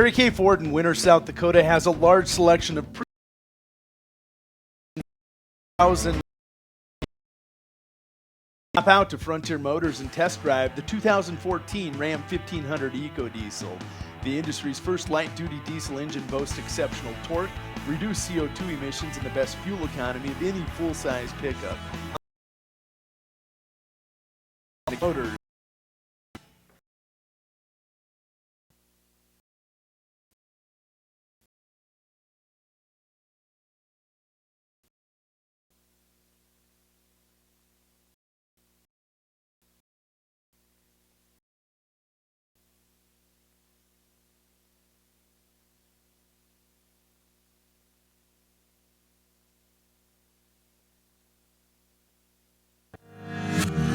Harry K. Ford in Winter, South Dakota has a large selection of pre-2000. Hop out to Frontier Motors and test drive the 2014 Ram 1500 EcoDiesel. The industry's first light-duty diesel engine boasts exceptional torque, reduced CO2 emissions, and the best fuel economy of any full-size pickup. Motors.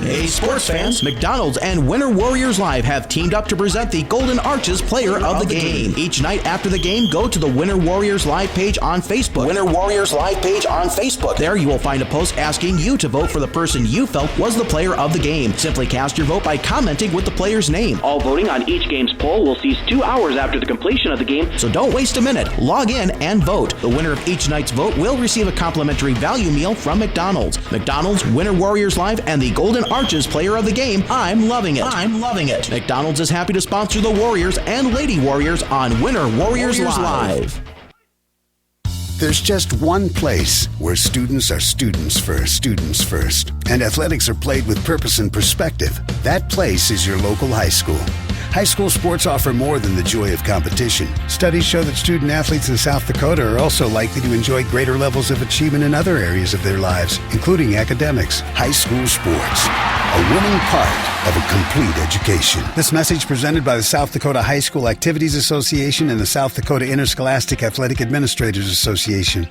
Hey, sports fans, McDonald's and Winter Warriors Live have teamed up to present the Golden Arches Player of the Game. Each night after the game, go to the Winter Warriors Live page on Facebook. Winter Warriors Live page on Facebook. There you will find a post asking you to vote for the person you felt was the player of the game. Simply cast your vote by commenting with the player's name. All voting on each game's poll will cease 2 hours after the completion of the game. So don't waste a minute. Log in and vote. The winner of each night's vote will receive a complimentary value meal from McDonald's. McDonald's, Winter Warriors Live, and the Golden Arches Player of the Game. I'm loving it. I'm loving it. McDonald's is happy to sponsor the Warriors and Lady Warriors on Winter Warriors Live. There's just one place where students are students first, and athletics are played with purpose and perspective. That place is your local high school. High school sports offer more than the joy of competition. Studies show that student athletes in South Dakota are also likely to enjoy greater levels of achievement in other areas of their lives, including academics. High school sports, a winning part of a complete education. This message presented by the South Dakota High School Activities Association and the South Dakota Interscholastic Athletic Administrators Association.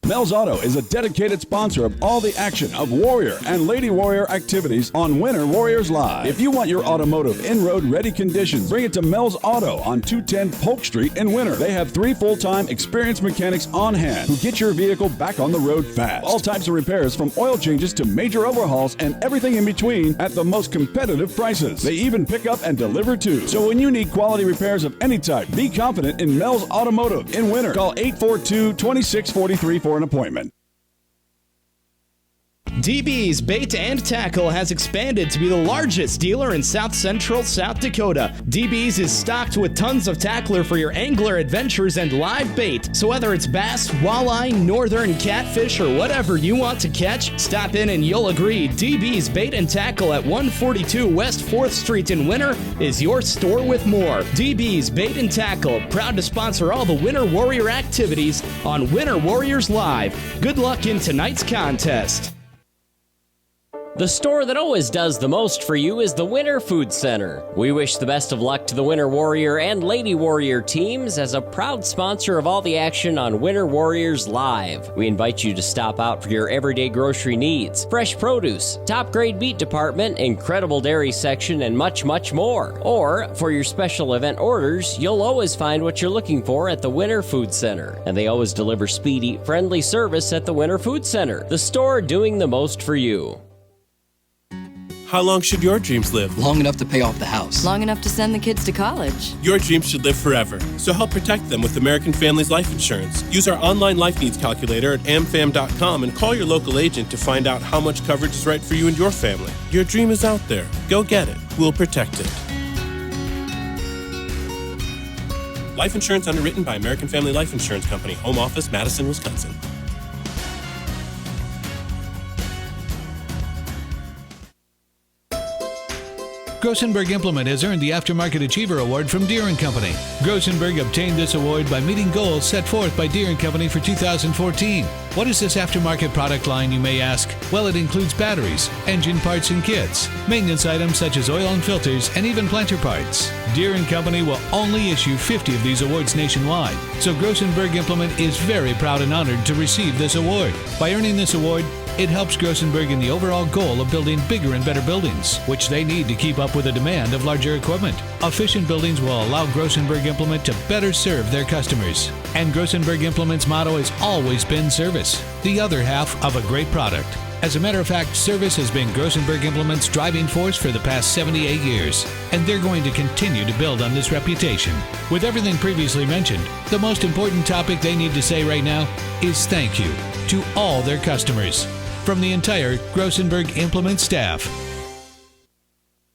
Mel's Auto is a dedicated sponsor of all the action of Warrior and Lady Warrior activities on Winter Warriors Live. If you want your automotive in-road ready conditions, bring it to Mel's Auto on 210 Polk Street in Winter. They have 3 full-time experienced mechanics on hand who get your vehicle back on the road fast. All types of repairs from oil changes to major overhauls and everything in between at the most competitive prices. They even pick up and deliver too. So when you need quality repairs of any type, be confident in Mel's Automotive in Winter. Call 842-2643 for an appointment. DB's Bait and Tackle has expanded to be the largest dealer in South Central South Dakota. DB's is stocked with tons of tackler for your angler adventures and live bait. So whether it's bass, walleye, northern catfish, or whatever you want to catch, stop in and you'll agree DB's Bait and Tackle at 142 West 4th Street in Winter is your store with more. DB's Bait and Tackle, proud to sponsor all the Winter Warrior activities on Winter Warriors Live. Good luck in tonight's contest. The store that always does the most for you is the Winter Food Center. We wish the best of luck to the Winter Warrior and Lady Warrior teams as a proud sponsor of all the action on Winter Warriors Live. We invite you to stop out for your everyday grocery needs, fresh produce, top-grade meat department, incredible dairy section, and much, much more. Or, for your special event orders, you'll always find what you're looking for at the Winter Food Center. And they always deliver speedy, friendly service at the Winter Food Center, the store doing the most for you. How long should your dreams live? Long enough to pay off the house. Long enough to send the kids to college. Your dreams should live forever. So help protect them with American Families Life Insurance. Use our online life needs calculator at amfam.com and call your local agent to find out how much coverage is right for you and your family. Your dream is out there. Go get it. We'll protect it. Life insurance underwritten by American Family Life Insurance Company. Home office, Madison, Wisconsin. Grossenberg Implement has earned the Aftermarket Achiever Award from Deere & Company. Grossenberg obtained this award by meeting goals set forth by Deere & Company for 2014. What is this aftermarket product line, you may ask? Well, it includes batteries, engine parts and kits, maintenance items such as oil and filters, and even planter parts. Deere & Company will only issue 50 of these awards nationwide, so Grossenberg Implement is very proud and honored to receive this award. By earning this award, it helps Grossenberg in the overall goal of building bigger and better buildings, which they need to keep up with the demand of larger equipment. Efficient buildings will allow Grossenberg Implement to better serve their customers. And Grossenberg Implement's motto has always been service, the other half of a great product. As a matter of fact, service has been Grosenberg Implement's driving force for the past 78 years, and they're going to continue to build on this reputation. With everything previously mentioned, the most important topic they need to say right now is thank you to all their customers from the entire Grosenberg Implement staff.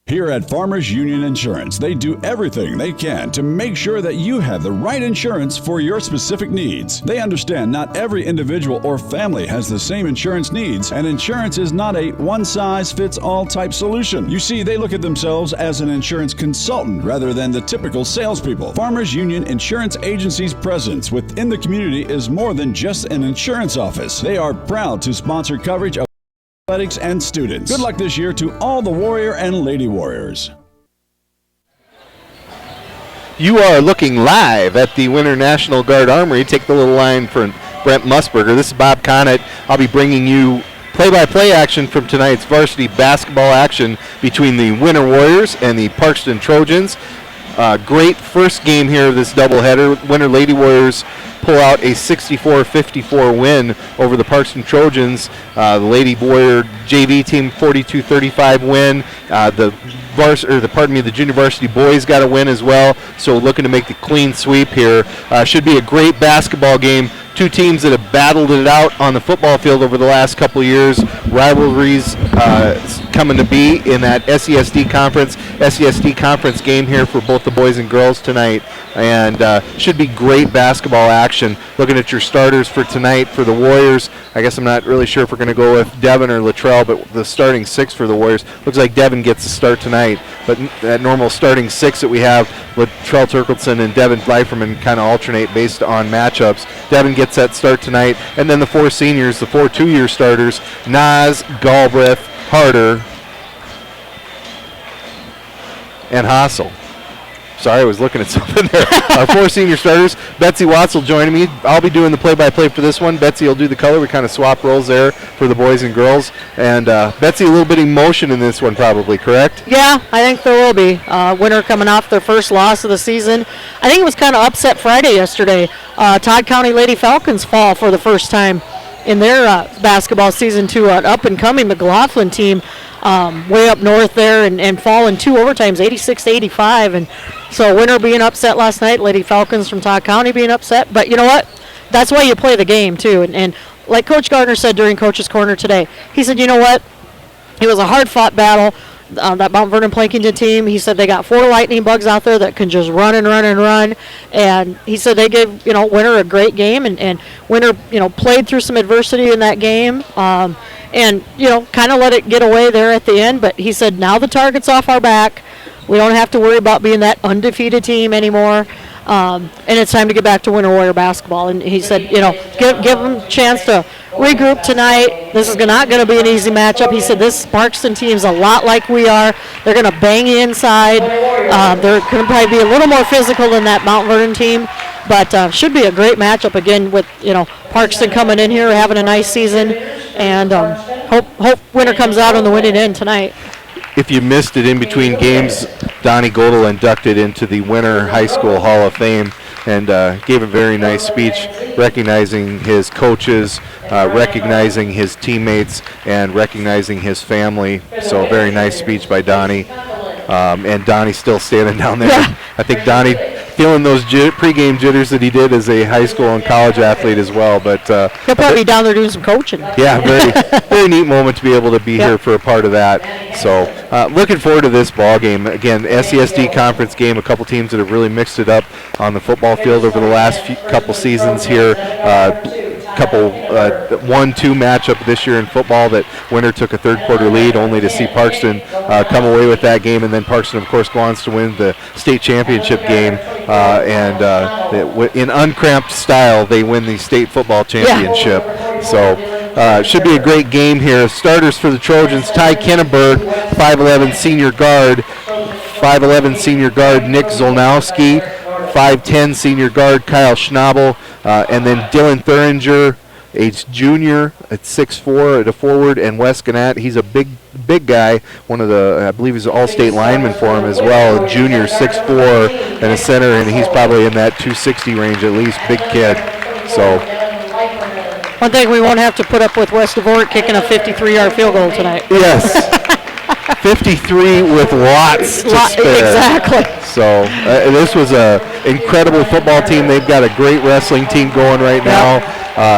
Here at Farmers Union Insurance, they do everything they can to make sure that you have the right insurance for your specific needs. They understand not every individual or family has the same insurance needs, and insurance is not a one-size-fits-all type solution. You see, they look at themselves as an insurance consultant rather than the typical salespeople. Farmers Union Insurance Agency's presence within the community is more than just an insurance office. They are proud to sponsor coverage of athletics and students. Good luck this year to all the Warrior and Lady Warriors. You are looking live at the Winter National Guard Armory. Take the little line for Brent Musburger. This is Bob Connett. I'll be bringing you play-by-play action from tonight's varsity basketball action between the Winter Warriors and the Parkston Trojans. Great first game here of this doubleheader. Winter Lady Warriors pull out a 64-54 win over the Parkston Trojans. The Lady Warrior JV team 42-35 win. The junior varsity boys got a win as well. So looking to make the clean sweep here. Should be a great basketball game. Two teams that have battled it out on the football field over the last couple of years. Rivalries coming to be in that SESD conference game here for both the boys and girls tonight. And should be great basketball action. Looking at your starters for tonight for the Warriors, I guess I'm not really sure if we're going to go with Devin or Luttrell, but the starting six for the Warriors, looks like Devin gets the start tonight. But that normal starting six that we have, Luttrell Turkleson and Devin Leiferman kind of alternate based on matchups. Devin gets that start tonight. And then the four seniors, the four two-year starters, Nas, Galbraith, Harder, and Hassel. Sorry, I was looking at something there. Our four senior starters. Betsy Watts will join me. I'll be doing the play-by-play for this one. Betsy will do the color. We kind of swap roles there for the boys and girls. And Betsy, a little bit of emotion in this one probably, correct? Yeah, I think there will be. Winter coming off their first loss of the season. I think it was kind of upset Friday yesterday. Todd County Lady Falcons fall for the first time in their basketball season to an up-and-coming McLaughlin team. Way up north there and fall in two overtimes, 86-85. And so Winter being upset last night, Lady Falcons from Todd County being upset. But you know what? That's why you play the game, too. And like Coach Gardner said during Coach's Corner today, he said, you know what? It was a hard-fought battle. That Mount Vernon Plankington team, he said they got four lightning bugs out there that can just run and run and run. And he said they gave, Winter a great game. And Winter, played through some adversity in that game. And, kind of let it get away there at the end. But he said, now the target's off our back. We don't have to worry about being that undefeated team anymore. And it's time to get back to Winter Warrior basketball. And he said, give them a chance to regroup tonight. This is not going to be an easy matchup. He said this Parkston team's a lot like we are. They're going to bang you inside. They're going to probably be a little more physical than that Mount Vernon team. But should be a great matchup again with, Parkston coming in here, having a nice season. And hope Winter comes out on the winning end tonight. If you missed it in between games, Donnie Godel inducted into the Winter High School Hall of Fame and gave a very nice speech recognizing his coaches, recognizing his teammates, and recognizing his family. So a very nice speech by Donnie. And Donnie's still standing down there. Yeah. I think Donnie feeling those pregame jitters that he did as a high school and college athlete as well. But he'll probably be down there doing some coaching. Yeah, very neat moment to be able to be here for a part of that. So looking forward to this ball game. Again, SESD conference game. A couple teams that have really mixed it up on the football field over the last couple seasons here. Couple 1-2 matchup this year in football that Winter took a third quarter lead only to see Parkston come away with that game, and then Parkston of course go on to win the state championship game and in uncramped style they win the state football championship. Yeah. So should be a great game here. Starters for the Trojans: Ty Kenneberg, 5'11" senior guard, 5'11" senior guard Nick Zolnowski, 5'10" senior guard Kyle Schnabel, and then Dylan Thuringer, age junior at 6'4" at a forward, and Wes Gannett. He's a big guy, one of the, I believe he's an all-state lineman for him as well, a junior, 6'4", and a center, and he's probably in that 260 range at least, big kid. So. One thing we won't have to put up with West Devore kicking a 53-yard field goal tonight. Yes. 53 with lots to spare. Exactly. So this was an incredible football team. They've got a great wrestling team going right now.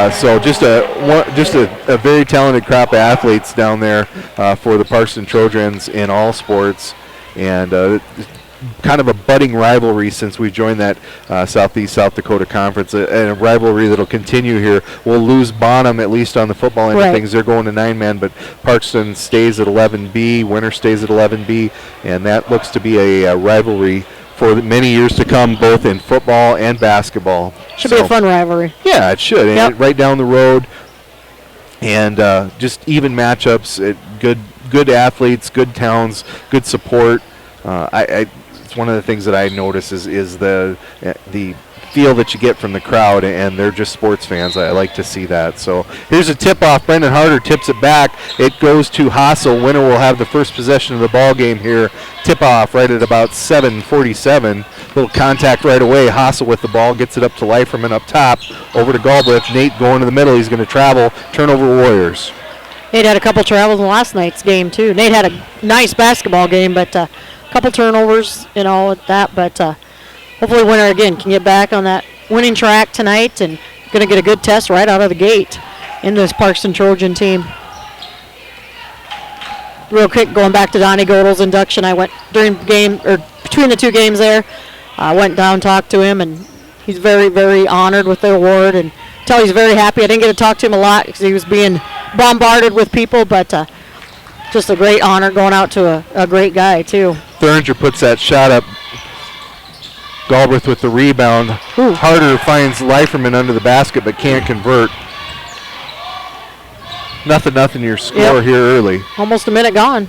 So just a very talented crop of athletes down there for the Parkston Trojans in all sports, and kind of a budding rivalry since we joined that Southeast South Dakota Conference, and a rivalry that'll continue here. We'll lose Bonham, at least on the football end of things. They're going to 9-man, but Parkston stays at 11B, Winter stays at 11B, and that looks to be a rivalry for many years to come, both in football and basketball. Should be a fun rivalry. Yeah, it should. And right down the road, and just even matchups, good athletes, good towns, good support. It's one of the things that I notice is the feel that you get from the crowd, and they're just sports fans. I like to see that. So here's a tip-off. Brendan Harder tips it back. It goes to Hassel. Winner will have the first possession of the ball game here. Tip-off right at about 7:47. Little contact right away. Hassel with the ball, gets it up to Leiferman up top. Over to Galbraith. Nate going to the middle. He's going to travel. Turnover Warriors. Nate had a couple travels in last night's game, too. Nate had a nice basketball game, but a couple turnovers, at that. But hopefully Winter, again, can get back on that winning track tonight and going to get a good test right out of the gate in this Parkston Trojan team. Real quick, going back to Donnie Godel's induction, I went between the two games there. I went down, talked to him, and he's very, very honored with the award, and tell he's very happy. I didn't get to talk to him a lot because he was being bombarded with people, but just a great honor going out to a great guy, too. Thuringer puts that shot up. Galbraith with the rebound. Ooh. Harder finds Leiferman under the basket but can't convert. 0-0 your score here early. Almost a minute gone.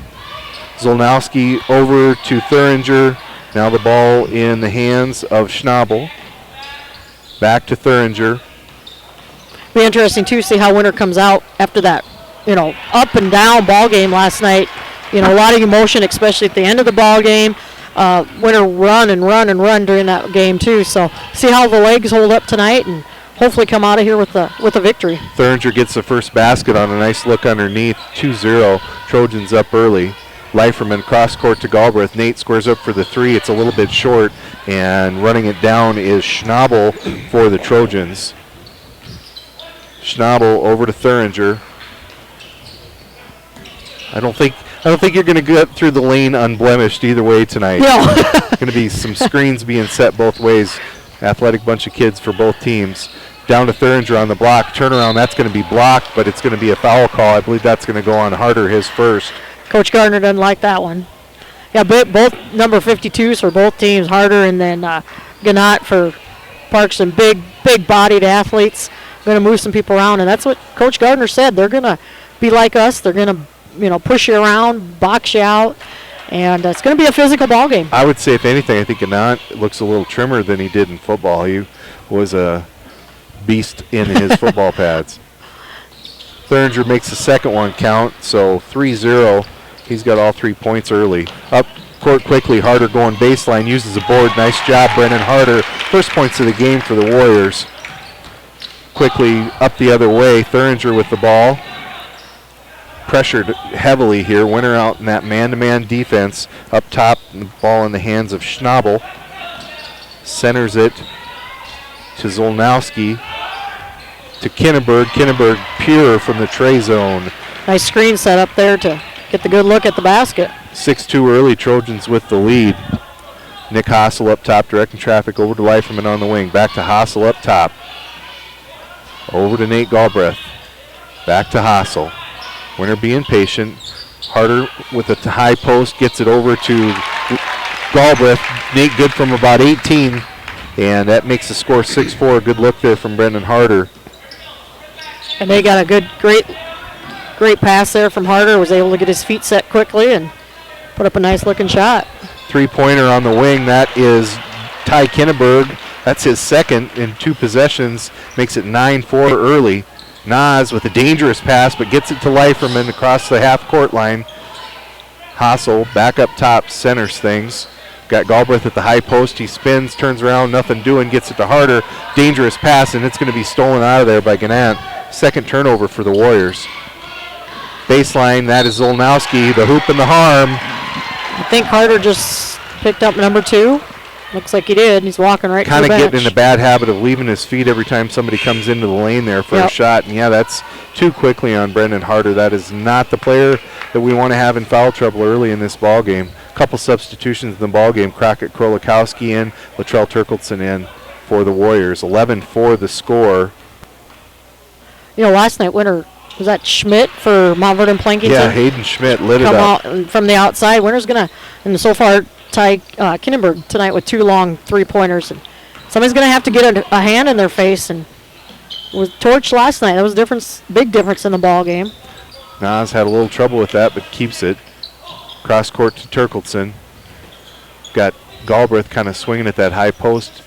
Zolnowski over to Thuringer. Now the ball in the hands of Schnabel. Back to Thuringer. Be interesting to see how Winter comes out after that, up and down ball game last night. A lot of emotion, especially at the end of the ball game. Winter run and run and run during that game too. So see how the legs hold up tonight, and hopefully come out of here with a victory. Thuringer gets the first basket on a nice look underneath. 2-0. Trojans up early. Leiferman cross court to Galbraith. Nate squares up for the three. It's a little bit short, and running it down is Schnabel for the Trojans. Schnabel over to Thuringer. I don't think you're going to get through the lane unblemished either way tonight. No. Going to be some screens being set both ways. Athletic bunch of kids for both teams. Down to Thuringer on the block. Turnaround, that's going to be blocked, but it's going to be a foul call. I believe that's going to go on Harder, his first. Coach Gardner doesn't like that one. Yeah, both number 52s for both teams, Harder and then Gannat for Parkston. Big-bodied athletes. Going to move some people around, and that's what Coach Gardner said. They're going to be like us. They're going to push you around, box you out, and it's going to be a physical ball game. I would say, if anything, I think Gannat looks a little trimmer than he did in football. He was a beast in his football pads. Thuringer makes the second one count, so 3-0. He's got all 3 points early. Up court quickly, Harder going baseline, uses a board. Nice job, Brennan Harder. First points of the game for the Warriors. Quickly up the other way, Thuringer with the ball. Pressured heavily here. Winter out in that man-to-man defense. Up top, the ball in the hands of Schnabel. Centers it to Zolnowski. To Kinneberg. Kinneberg pure from the tray zone. Nice screen set up there to get the good look at the basket. 6-2 early, Trojans with the lead. Nick Hassel up top, directing traffic over to Leiferman on the wing. Back to Hassel up top. Over to Nate Galbraith. Back to Hassel. Winter being patient. Harder with a high post, gets it over to Galbraith. Nate good from about 18, and that makes the score 6-4. Good look there from Brendan Harder. And they got a great pass there from Harder. Was able to get his feet set quickly and put up a nice looking shot. 3-pointer on the wing. That is Ty Kinneberg. That's his second in 2 possessions. Makes it 9-4 early. Nas with a dangerous pass, but gets it to Leiferman across the half-court line. Hassel back up top, centers things. Got Galbraith at the high post. He spins, turns around, nothing doing, gets it to Harder. Dangerous pass, and it's going to be stolen out of there by Gannat. second turnover for the Warriors. Baseline, that is Zolnowski, the hoop and the harm. I think Carter just picked up number 2. Looks like he did. He's walking right to the bench. Kind of getting in the bad habit of leaving his feet every time somebody comes into the lane there for a shot. And, yeah, that's too quickly on Brendan Harder. That is not the player that we want to have in foul trouble early in this ball game. A couple substitutions in the ball game. Crockett Krolikowski in, Latrell Turkleson in for the Warriors. 11-4 the score. You know, last night, winner, was that Schmidt for Mount Vernon Plankington? Yeah, Hayden Schmidt lit it up. Come out from the outside. Winner's going to, and so far, tie Kindenberg tonight with 2 long 3-pointers. And somebody's going to have to get a hand in their face. And with Torch last night, that was a big difference in the ball game. Nas had a little trouble with that, but keeps it. Cross court to Turkleson. Got Galbraith kind of swinging at that high post.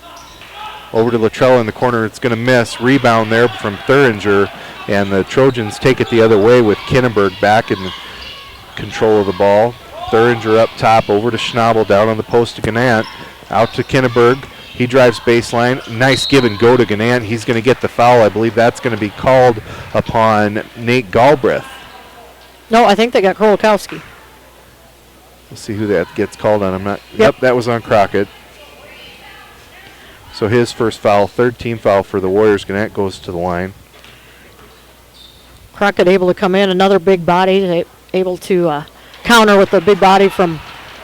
Over to Latrell in the corner. It's going to miss. Rebound there from Thuringer. And the Trojans take it the other way with Kindenberg back in control of the ball. Thuringer up top, over to Schnabel, down on the post to Gannant. Out to Kindenberg. He drives baseline. Nice give and go to Gannant. He's going to get the foul. I believe that's going to be called upon Nate Galbraith. No, I think they got Krolikowski. We'll see who that gets called on. I'm not. Yep, that was on Crockett. So his first foul, third team foul for the Warriors. Gannant goes to the line. Crockett able to come in, another big body, able to counter with the big body from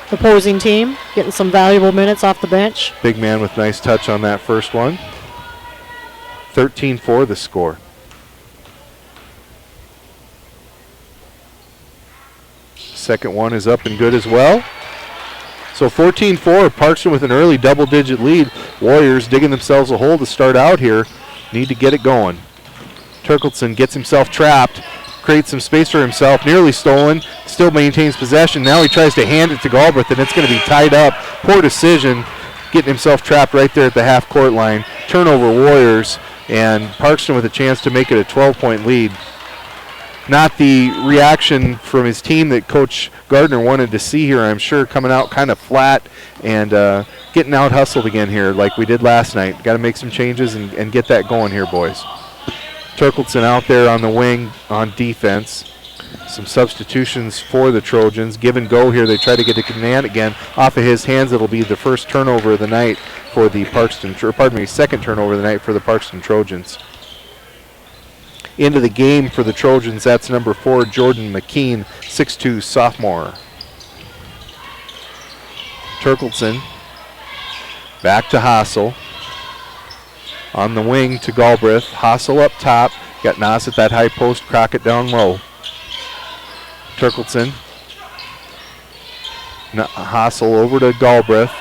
the opposing team, getting some valuable minutes off the bench. Big man with nice touch on that first one. 13-4 the score. Second one is up and good as well. So 14-4, Parkston with an early double-digit lead. Warriors digging themselves a hole to start out here. Need to get it going. Turkleson gets himself trapped, creates some space for himself, nearly stolen, still maintains possession. Now he tries to hand it to Galbraith, and it's going to be tied up. Poor decision, getting himself trapped right there at the half-court line. Turnover Warriors, and Parkston with a chance to make it a 12-point lead. Not the reaction from his team that Coach Gardner wanted to see here, I'm sure, coming out kind of flat and getting out-hustled again here like we did last night. Got to make some changes and get that going here, boys. Turkleson out there on the wing on defense. Some substitutions for the Trojans. Give and go here. They try to get to Gannant again. Off of his hands, it'll be the first turnover of the night for the second turnover of the night for the Parkston Trojans. Into the game for the Trojans, that's number 4, Jordan McKean, 6'2", sophomore. Turkleson back to Hassel. On the wing to Galbraith. Hassel up top. Got Nas at that high post. Crockett down low. Turkleson. Hassel over to Galbraith.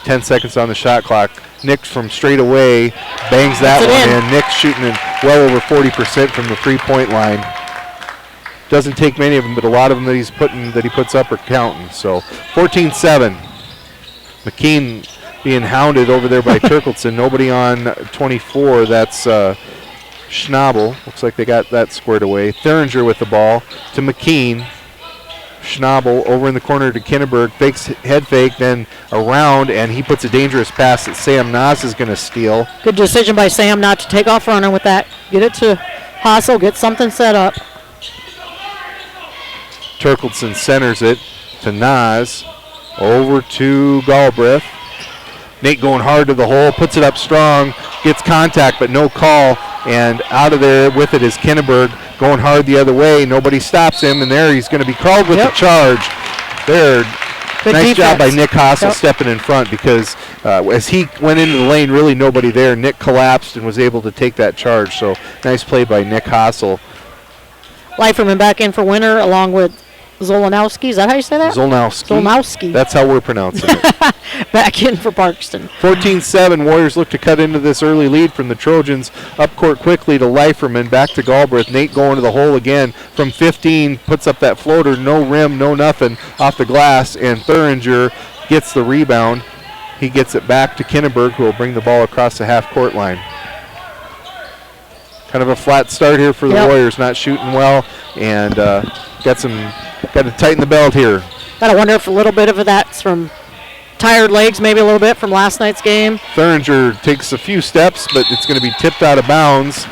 10 seconds on the shot clock. Nick from straight away bangs that one in. Nick shooting in well over 40% from the three-point line. Doesn't take many of them, but a lot of them that he puts up are counting. So 14-7. McKean being hounded over there by Turkleson. Nobody on 24. That's Schnabel. Looks like they got that squared away. Thuringer with the ball to McKean. Schnabel over in the corner to Kindenberg. Fakes head fake, then around, and he puts a dangerous pass that Sam Nas is going to steal. Good decision by Sam not to take off running with that. Get it to Hassel. Get something set up. Turkleson centers it to Nas. Over to Galbraith. Nate going hard to the hole, puts it up strong, gets contact but no call, and out of there with it is Kindenberg going hard the other way. Nobody stops him, and there he's going to be called with the charge. There, good nice defense. Job by Nick Hassel stepping in front because as he went into the lane, really nobody there. Nick collapsed and was able to take that charge, so nice play by Nick Hassel. Leiferman back in for Winter along with Zolnowski. Is that how you say that? Zolnowski. That's how we're pronouncing it. Back in for Parkston. 14-7. Warriors look to cut into this early lead from the Trojans. Up court quickly to Leiferman. Back to Galbraith. Nate going to the hole again from 15. Puts up that floater. No rim, no nothing off the glass. And Thuringer gets the rebound. He gets it back to Kindenberg, who will bring the ball across the half-court line. Kind of a flat start here for the Warriors. Not shooting well. And got to tighten the belt here. Gotta wonder if a little bit of that's from tired legs, maybe a little bit from last night's game. Thuringer takes a few steps, but it's going to be tipped out of bounds.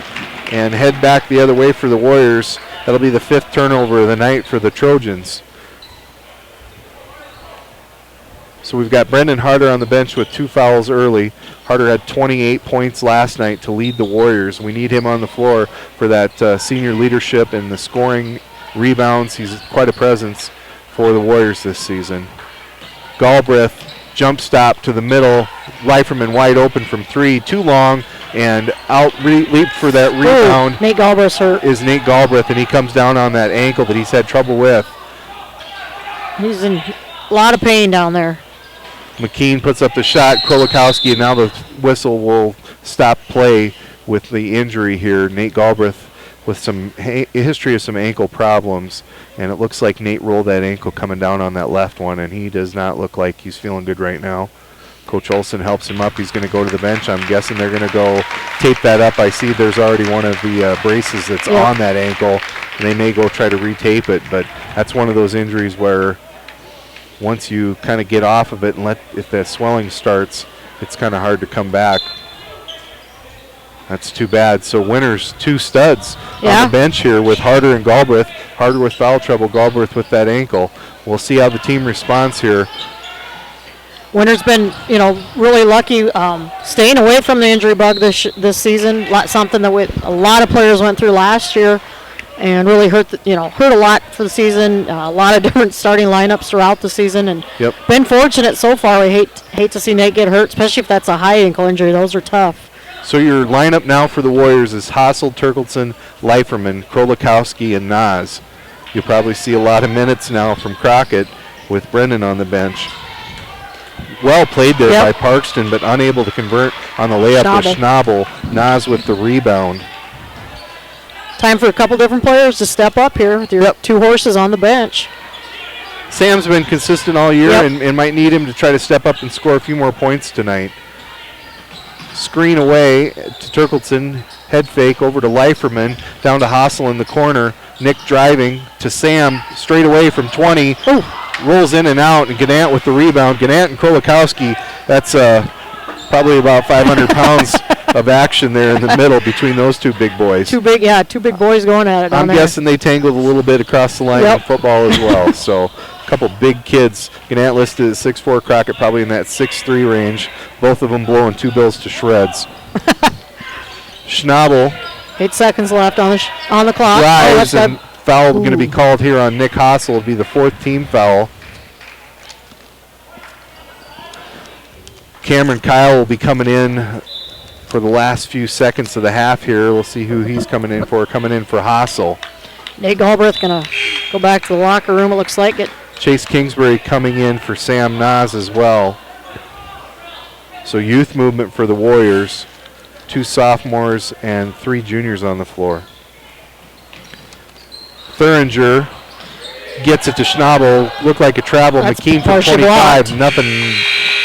and head back the other way for the Warriors. That'll be the 5th turnover of the night for the Trojans. So we've got Brendan Harder on the bench with 2 fouls early. Harder had 28 points last night to lead the Warriors. We need him on the floor for that senior leadership and the scoring, rebounds. He's quite a presence for the Warriors this season. Galbraith, jump stop to the middle. Leiferman wide open from 3, too long, and leap for that rebound. Nate Galbraith's hurt. Is Nate Galbraith, and he comes down on that ankle that he's had trouble with. He's in a lot of pain down there. McKean puts up the shot. Krolikowski, and now the whistle will stop play with the injury here. Nate Galbraith with some history of some ankle problems, and it looks like Nate rolled that ankle coming down on that left one, and he does not look like he's feeling good right now. Coach Olson helps him up. He's going to go to the bench. I'm guessing they're going to go tape that up. I see there's already one of the braces that's on that ankle, and they may go try to retape it, but that's one of those injuries where once you kind of get off of it and if that swelling starts, it's kind of hard to come back. That's too bad. So Winter's 2 studs on the bench here with Harder and Galbraith. Harder with foul trouble, Galbraith with that ankle. We'll see how the team responds here. Winter's been, really lucky staying away from the injury bug this season. Something that a lot of players went through last year, and really hurt a lot for the season. A lot of different starting lineups throughout the season, and been fortunate so far. We hate to see Nate get hurt, especially if that's a high ankle injury. Those are tough. So your lineup now for the Warriors is Hassel, Turkleson, Leiferman, Krolikowski, and Nas. You'll probably see a lot of minutes now from Crockett with Brendan on the bench. Well played there by Parkston, but unable to convert on the layup with Schnabel. Nas with the rebound. Time for a couple different players to step up here with your 2 horses on the bench. Sam's been consistent all year and might need him to try to step up and score a few more points tonight. Screen away to Turkleson. Head fake over to Leiferman. Down to Hassel in the corner. Nick driving to Sam straight away from 20. Rolls in and out, and Gannett with the rebound. Gannett and Krolikowski, that's probably about 500 pounds of action there in the middle between those 2 big boys. 2 big boys going at it. I'm guessing they tangled a little bit across the line in football as well. So a couple big kids. Gannett listed at 6'4", Crockett probably in that 6'3" range. Both of them blowing 2 bills to shreds. Schnabel. 8 seconds left on the clock. Drives, and foul going to be called here on Nick Hassel. It'll be the 4th team foul. Cameron Kyle will be coming in for the last few seconds of the half here. We'll see who he's coming in for. Coming in for Hassel. Nate Galbraith going to go back to the locker room, it looks like it. Chase Kingsbury coming in for Sam Nas as well. So youth movement for the Warriors. 2 sophomores and 3 juniors on the floor. Thuringer gets it to Schnabel. Looked like a travel. McKean for 25. Nothing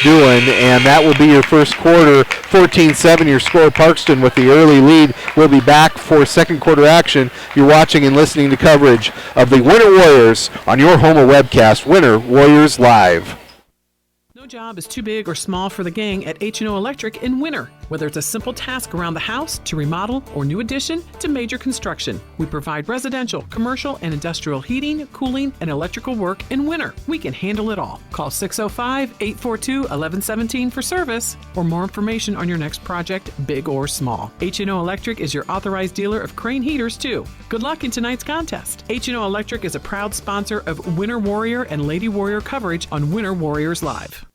doing, and that will be your first quarter. 14-7 your score. Parkston with the early lead. We'll be back for second quarter action. You're watching and listening to coverage of the Winter Warriors on your home of webcast, Winter Warriors Live. No job is too big or small for the gang at H&O Electric in Winter. Whether it's a simple task around the house, to remodel, or new addition, to major construction, we provide residential, commercial, and industrial heating, cooling, and electrical work in winter. We can handle it all. Call 605-842-1117 for service or more information on your next project, big or small. H&O Electric is your authorized dealer of Crane heaters, too. Good luck in tonight's contest. H&O Electric is a proud sponsor of Winter Warrior and Lady Warrior coverage on Winter Warriors Live.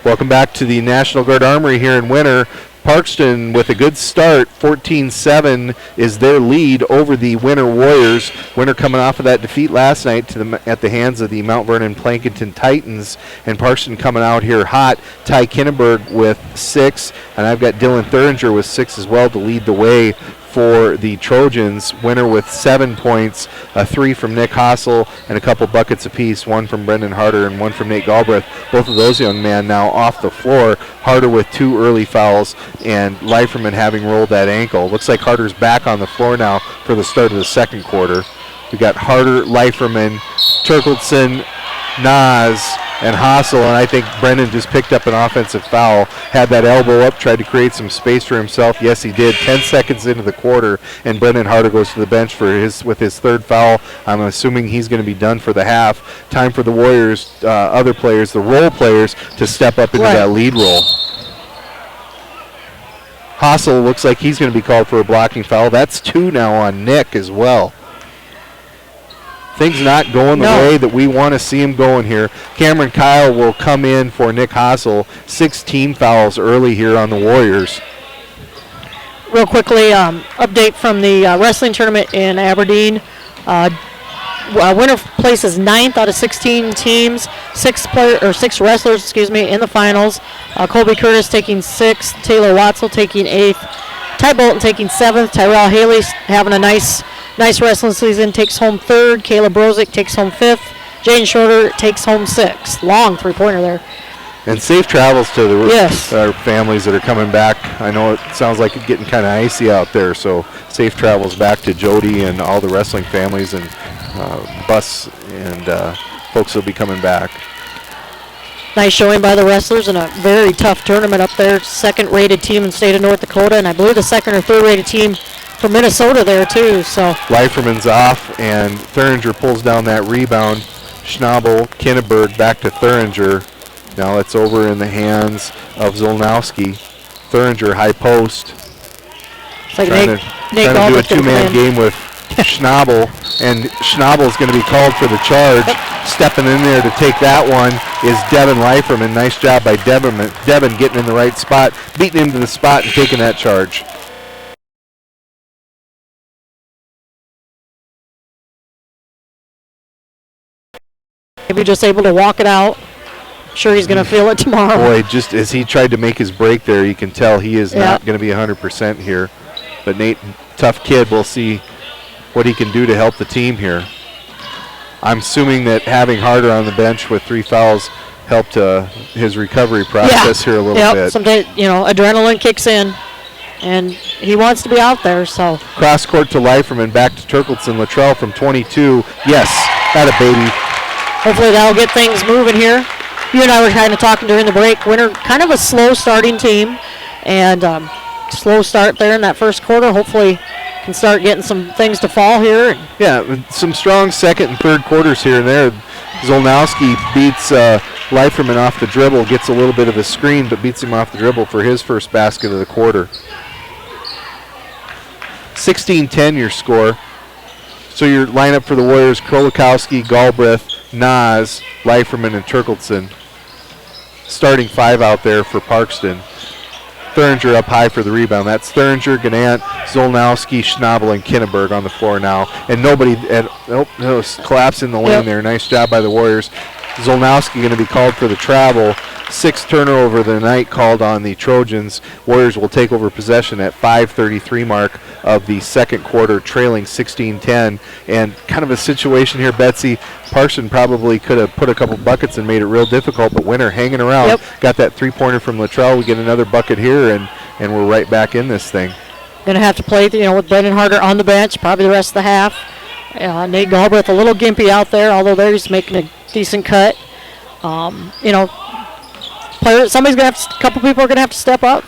Welcome back to the National Guard Armory here in Winter. Parkston with a good start. 14-7 is their lead over the Winter Warriors. Winter coming off of that defeat last night at the hands of the Mount Vernon Plankinton Titans. And Parkston coming out here hot. Ty Kinnenberg with 6. And I've got Dylan Thuringer with 6 as well to lead the way for the Trojans. Winter with 7 points, a 3 from Nick Hassel, and a couple buckets apiece, 1 from Brendan Harder and 1 from Nate Galbraith. Both of those young men now off the floor. Harder with 2 early fouls, and Leiferman having rolled that ankle. Looks like Harder's back on the floor now for the start of the second quarter. We got Harder, Leiferman, Turkleson, Nas, and Hassel, and I think Brennan just picked up an offensive foul, had that elbow up, tried to create some space for himself. Yes, he did. 10 seconds into the quarter, and Brennan Harder goes to the bench with his third foul. I'm assuming he's going to be done for the half. Time for the Warriors, other players, the role players, to step up into that lead role. Hassel looks like he's going to be called for a blocking foul. That's 2 now on Nick as well. Things not going the way that we want to see him going here. Cameron Kyle will come in for Nick Hassel. 16 fouls early here on the Warriors. Real quickly, update from the wrestling tournament in Aberdeen. Winner places 9th out of 16 teams. 6 wrestlers, in the finals. Colby Curtis taking 6th. Taylor Watzel taking 8th. Ty Bolton taking 7th. Tyrell Haley having a nice wrestling season, takes home 3rd. Caleb Brozick takes home 5th. Jaden Schroeder takes home 6th. Long three-pointer there. And safe travels to our families that are coming back. I know it sounds like it's getting kind of icy out there, so safe travels back to Jody and all the wrestling families and bus and folks will be coming back. Nice showing by the wrestlers in a very tough tournament up there. Second-rated team in the state of North Dakota, and I believe the second or third-rated team from Minnesota there too. So Leiferman's off, and Thuringer pulls down that rebound. Schnabel, Kinneberg back to Thuringer. Now it's over in the hands of Zolnowski. Thuringer high post. It's like trying to do a two-man game with Schnabel, and Schnabel's going to be called for the charge. Stepping in there to take that one is Devin Leiferman. Nice job by Devin getting in the right spot, beating him to the spot and taking that charge. Maybe just able to walk it out. Sure, he's going to feel it tomorrow. Boy, just as he tried to make his break there, you can tell he is not going to be 100% here. But Nate, tough kid, we'll see what he can do to help the team here. I'm assuming that having Harder on the bench with 3 fouls helped his recovery process here a little bit. Sometimes, adrenaline kicks in, and he wants to be out there. So cross court to Leiferman, back to Turkleton. Luttrell from 22. Yes, got a baby. Hopefully that'll get things moving here. You and I were kind of talking during the break. Winter, kind of a slow starting team, and slow start there in that first quarter. Hopefully can start getting some things to fall here. Yeah, some strong second and third quarters here and there. Zolnowski beats Leiferman off the dribble, gets a little bit of a screen, but beats him off the dribble for his first basket of the quarter. 16-10 your score. So your lineup for the Warriors: Krolikowski, Galbraith, Nas, Leiferman, and Turkleton. Starting 5 out there for Parkston. Thuringer up high for the rebound. That's Thuringer, Gannant, Zolnowski, Schnabel, and Kinneberg on the floor now. And nobody collapse in the lane there. Nice job by the Warriors. Zolnowski going to be called for the travel. 6th turnover of the night called on the Trojans. Warriors will take over possession at 5:33 mark of the second quarter, trailing 16-10. And kind of a situation here, Betsy. Parkston probably could have put a couple buckets and made it real difficult, but Winter hanging around. Got that 3-pointer from Luttrell. We get another bucket here, and we're right back in this thing. Going to have to play, with Brendan Harder on the bench, probably the rest of the half. Nate Galbraith a little gimpy out there, although there he's making a decent cut. Somebody's going to have, a couple people are going to have to step up.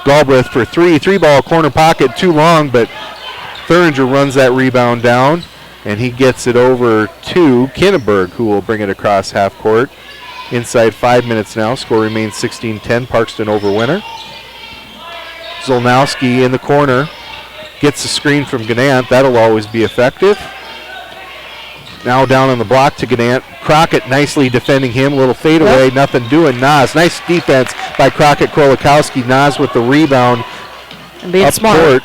Galbraith for 3-ball corner pocket, too long, but Thuringer runs that rebound down, and he gets it over to Kinneberg, who will bring it across half court. Inside 5 minutes now, score remains 16-10, Parkston over Winter. Zolnowski in the corner, gets a screen from Gannant. That'll always be effective. Now down on the block to Gannant. Crockett nicely defending him. Little fadeaway, nothing doing. Nas, nice defense by Crockett. Krolikowski. Nas with the rebound. And being up smart. Court.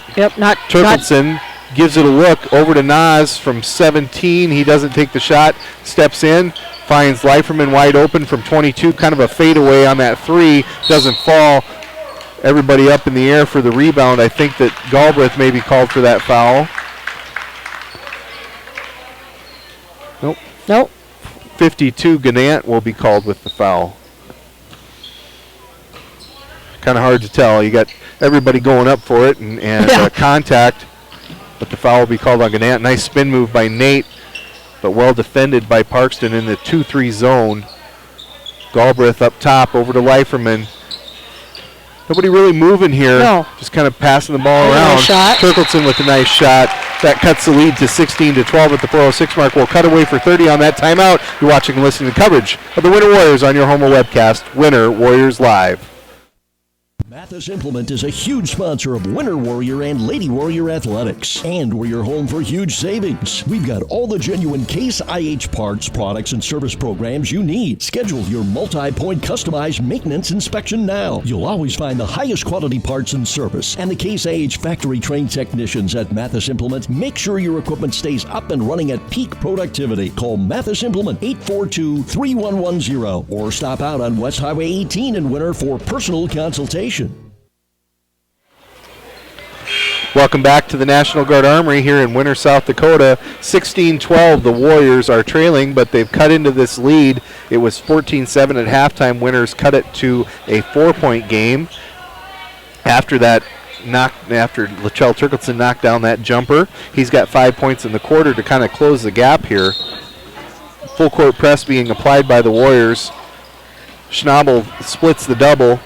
Turkleton gives it a look over to Nas from 17. He doesn't take the shot. Steps in. Finds Leiferman wide open from 22. Kind of a fadeaway on that 3. Doesn't fall. Everybody up in the air for the rebound. I think that Galbraith may be called for that foul. Nope. 52, Gannant will be called with the foul. Kind of hard to tell. You got everybody going up for it and contact, but the foul will be called on Gannant. Nice spin move by Nate, but well defended by Parkston in the 2-3 zone. Galbraith up top, over to Leiferman. Nobody really moving here. No. Just kind of passing the ball around. Nice shot. Turkleton with a nice shot. That cuts the lead to 16-12 at the 4:06 mark. We'll cut away for 30 on that timeout. You're watching and listening to coverage of the Winter Warriors on your home of webcast, Winter Warriors Live. Mathis Implement is a huge sponsor of Winter Warrior and Lady Warrior Athletics. And we're your home for huge savings. We've got all the genuine Case IH parts, products, and service programs you need. Schedule your multi-point customized maintenance inspection now. You'll always find the highest quality parts and service. And the Case IH factory-trained technicians at Mathis Implement make sure your equipment stays up and running at peak productivity. Call Mathis Implement 842-3110 or stop out on West Highway 18 in Winter for personal consultation. Welcome back to the National Guard Armory here in Winter, South Dakota. 16-12, the Warriors are trailing, but they've cut into this lead. It was 14-7 at halftime. Winners cut it to a 4-point game. After Latrell Turkleton knocked down that jumper, he's got 5 points in the quarter to kind of close the gap here. Full court press being applied by the Warriors. Schnabel splits the double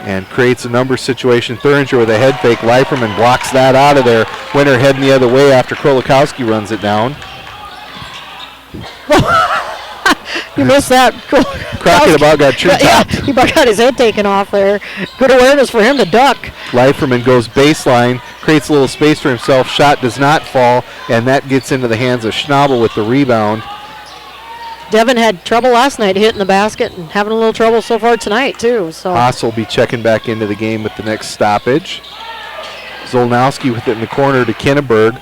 and creates a number situation. Thuringer with a head fake. Leiferman blocks that out of there. Winter heading the other way after Kolakowski runs it down. You missed that. Crockett about got tree top. Yeah, he about got his head taken off there. Good awareness for him to duck. Leiferman goes baseline, creates a little space for himself. Shot does not fall, and that gets into the hands of Schnabel with the rebound. Devin had trouble last night hitting the basket and having a little trouble so far tonight, too. So Haas will be checking back into the game with the next stoppage. Zolnowski with it in the corner to Kinneberg.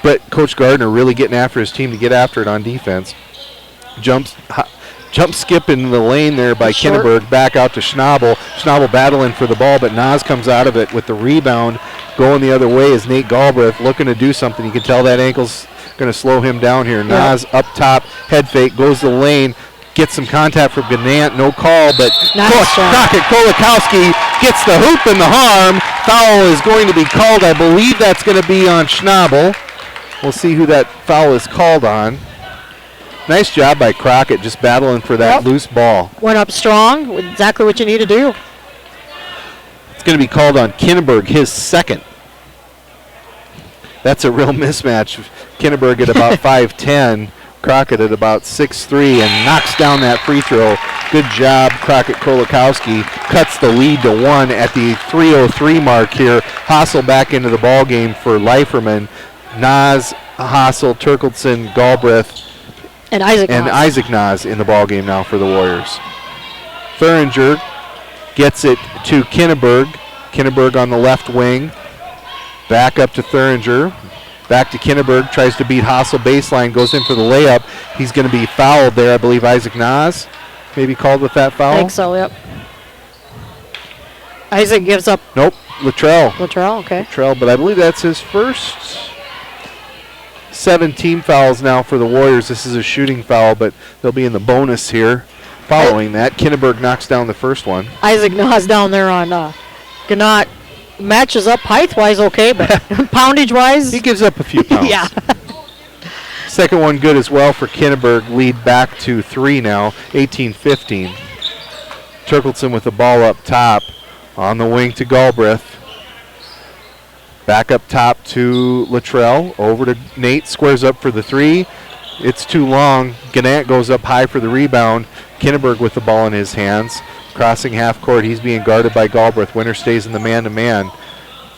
But Coach Gardner really getting after his team to get after it on defense. Jump skip in the lane there by Kinneberg. Back out to Schnabel. Schnabel battling for the ball, but Nas comes out of it with the rebound. Going the other way is Nate Galbraith looking to do something. You can tell that ankle's going to slow him down here. Nas up top, head fake, goes to the lane, gets some contact from Gannant, no call, but Crockett Kolakowski gets the hoop and the harm. Foul is going to be called. I believe that's going to be on Schnabel. We'll see who that foul is called on. Nice job by Crockett just battling for that loose ball. Went up strong, exactly what you need to do. It's going to be called on Kinneberg, his second. That's a real mismatch. Kinneberg at about 5'10", Crockett at about 6'3", and knocks down that free throw. Good job, Crockett Kolakowski. Cuts the lead to 1 at the 3:03 mark here. Hassel back into the ball game for Leiferman. Nas, Hassel, Turkleton, Galbraith, and Isaac Nas in the ball game now for the Warriors. Thuringer gets it to Kinneberg. Kinneberg on the left wing. Back up to Thuringer. Back to Kinneberg. Tries to beat Hassel baseline. Goes in for the layup. He's going to be fouled there. I believe Isaac Nas maybe called with that foul. I think so, yep. Isaac gives up. Nope. Latrell, okay. Latrell, but I believe that's his first 7 team fouls now for the Warriors. This is a shooting foul, but they'll be in the bonus here. Following that, Kinneberg knocks down the first one. Isaac Nas down there on Gannat. Matches up height-wise okay, but poundage-wise? He gives up a few pounds. Yeah. Second one good as well for Kinneberg. Lead back to 3 now, 18-15. Turkleton with the ball up top. On the wing to Galbraith. Back up top to Latrell. Over to Nate. Squares up for the 3. It's too long. Gannant goes up high for the rebound. Kinneberg with the ball in his hands. Crossing half court. He's being guarded by Galbraith. Winner stays in the man-to-man.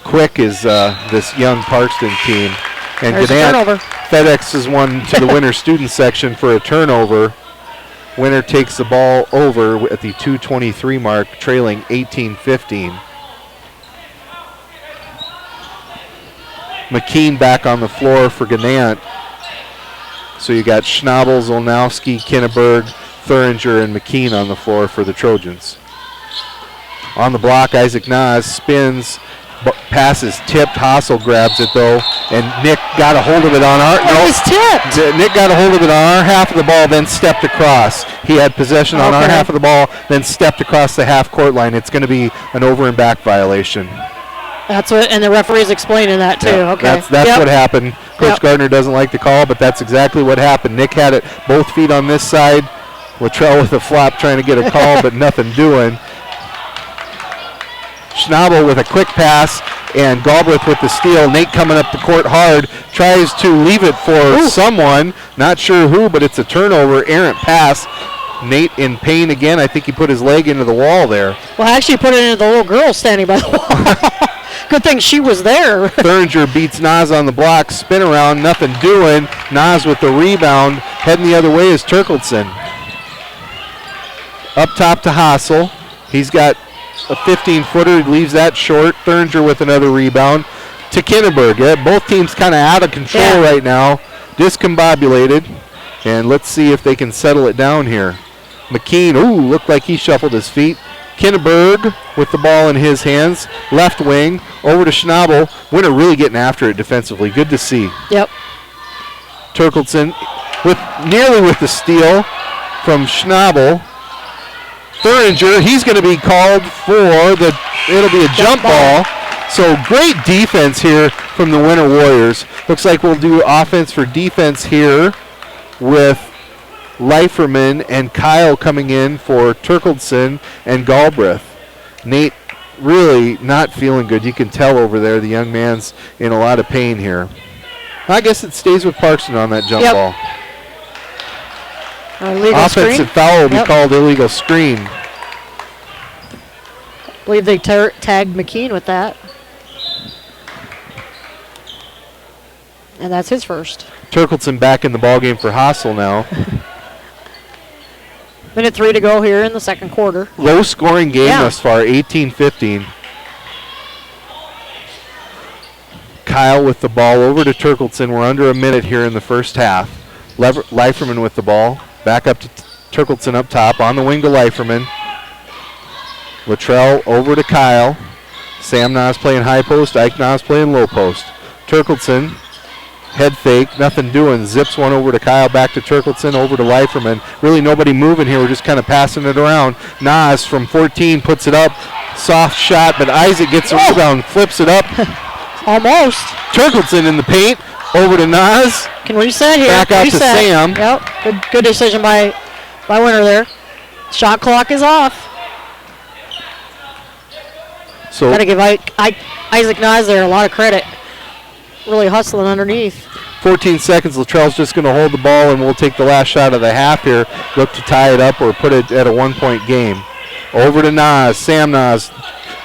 Quick is this young Parkston team. And Gannant FedExes one to the Winner student section for a turnover. Winner takes the ball over at the 2:23 mark, trailing 18-15. McKean back on the floor for Gannant. So you got Schnabel, Zolnowski, Kinneberg, Thuringer, and McKean on the floor for the Trojans. On the block, Isaac Nas spins, passes tipped. Hassel grabs it though, and Nick got a hold of it on our. No, he's tipped. Nick got a hold of it on our half of the ball, then stepped across. He had possession on our half of the ball, then stepped across the half court line. It's going to be an over and back violation. That's what, and the referee's explaining that too. Yeah, okay, that's what happened. Coach Gardner doesn't like the call, but that's exactly what happened. Nick had it both feet on this side. Luttrell with a flop trying to get a call, but nothing doing. Schnabel with a quick pass, and Galbraith with the steal. Nate coming up the court hard, tries to leave it for someone. Not sure who, but it's a turnover. Errant pass. Nate in pain again. I think he put his leg into the wall there. Well, I actually put it into the little girl standing by the wall. Good thing she was there. Thuringer beats Nas on the block. Spin around, nothing doing. Nas with the rebound. Heading the other way is Turkleson. Up top to Hassel. He's got a 15-footer. He leaves that short. Thuringer with another rebound. To Kinneberg. Yeah, both teams kind of out of control right now. Discombobulated. And let's see if they can settle it down here. McKean, looked like he shuffled his feet. Kinneberg with the ball in his hands. Left wing. Over to Schnabel. Winter really getting after it defensively. Good to see. Yep. Turkleson nearly with the steal from Schnabel. Thuringer, he's going to be called for it'll be a jump ball. So great defense here from the Winter Warriors. Looks like we'll do offense for defense here with Leiferman and Kyle coming in for Turkleson and Galbraith. Nate really not feeling good. You can tell over there the young man's in a lot of pain here. I guess it stays with Parkston on that jump ball. Offensive foul will be called illegal screen. I believe they tagged McKean with that. And that's his first. Turkleson back in the ballgame for Hassel now. Minute 3 to go here in the second quarter. Low scoring game thus far, 18-15. Kyle with the ball over to Turkleson. We're under a minute here in the first half. Leiferman with the ball. Back up to Turkleson up top. On the wing to Leiferman. Luttrell over to Kyle. Sam Nas playing high post. Ike Nas playing low post. Turkleson. Head fake. Nothing doing. Zips one over to Kyle. Back to Turkleson. Over to Leiferman. Really nobody moving here. We're just kind of passing it around. Nas from 14 puts it up. Soft shot, but Isaac gets a rebound. Flips it up. Almost. Turkleson in the paint. Over to Nas. Can reset here. Back out to Sam. Yep. Good decision by Winter there. Shot clock is off. So got to give Isaac Nas there a lot of credit. Really hustling underneath. 14 seconds. Luttrell's just going to hold the ball, and we'll take the last shot of the half here. Look to tie it up or put it at a one-point game. Over to Nas. Sam Nas.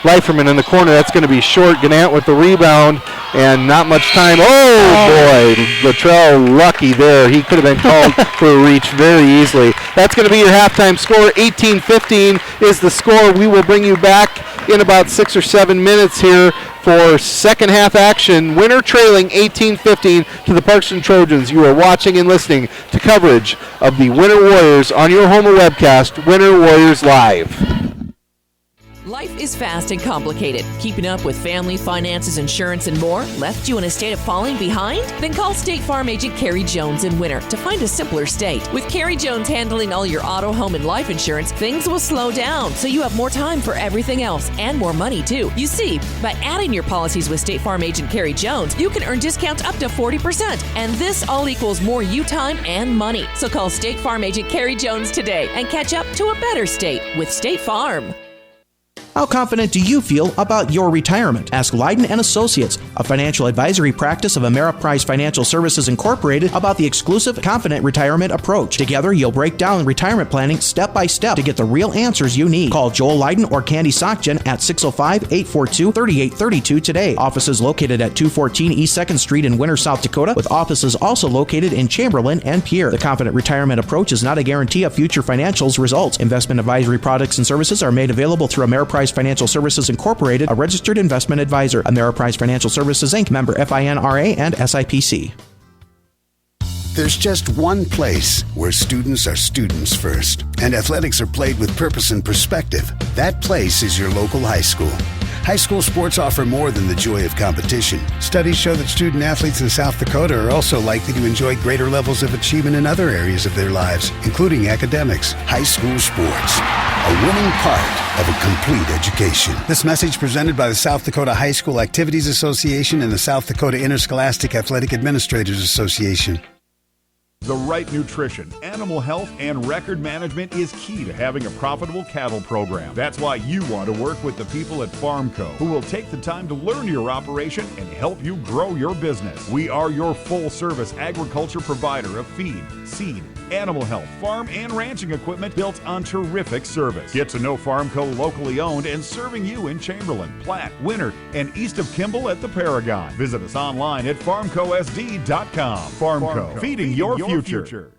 Leiferman in the corner. That's going to be short. Gannett with the rebound, and not much time. Oh, boy. Luttrell lucky there. He could have been called for a reach very easily. That's going to be your halftime score. 18-15 is the score. We will bring you back in about 6 or 7 minutes here for second half action. Winter trailing 18-15 to the Parkston Trojans. You are watching and listening to coverage of the Winter Warriors on your home webcast, Winter Warriors Live. Life is fast and complicated. Keeping up with family, finances, insurance, and more left you in a state of falling behind? Then call State Farm agent Carrie Jones in Winter to find a simpler state. With Carrie Jones handling all your auto, home, and life insurance, things will slow down so you have more time for everything else and more money too. You see, by adding your policies with State Farm agent Carrie Jones, you can earn discounts up to 40%. And this all equals more you time and money. So call State Farm agent Carrie Jones today and catch up to a better state with State Farm. How confident do you feel about your retirement? Ask Leiden & Associates, a financial advisory practice of Ameriprise Financial Services Incorporated, about the exclusive Confident Retirement approach. Together, you'll break down retirement planning step by step to get the real answers you need. Call Joel Leiden or Candy Sockjen at 605-842-3832 today. Offices located at 214 East 2nd Street in Winter, South Dakota, with offices also located in Chamberlain and Pierre. The Confident Retirement approach is not a guarantee of future financials results. Investment advisory products and services are made available through Ameriprise Financial Services Incorporated, a registered investment advisor. Ameriprise Financial Services Inc., member FINRA and SIPC. There's just one place where students are students first, and athletics are played with purpose and perspective. That place is your local high school. High school sports offer more than the joy of competition. Studies show that student athletes in South Dakota are also likely to enjoy greater levels of achievement in other areas of their lives, including academics. High school sports, a winning part of a complete education. This message presented by the South Dakota High School Activities Association and the South Dakota Interscholastic Athletic Administrators Association. The right nutrition, animal health, and record management is key to having a profitable cattle program. That's why you want to work with the people at Farmco, who will take the time to learn your operation and help you grow your business. We are your full-service agriculture provider of feed, seed, animal health, farm, and ranching equipment built on terrific service. Get to know Farmco locally owned and serving you in Chamberlain, Platte, Winter, and east of Kimball at the Paragon. Visit us online at farmcosd.com. Farmco, feeding your future.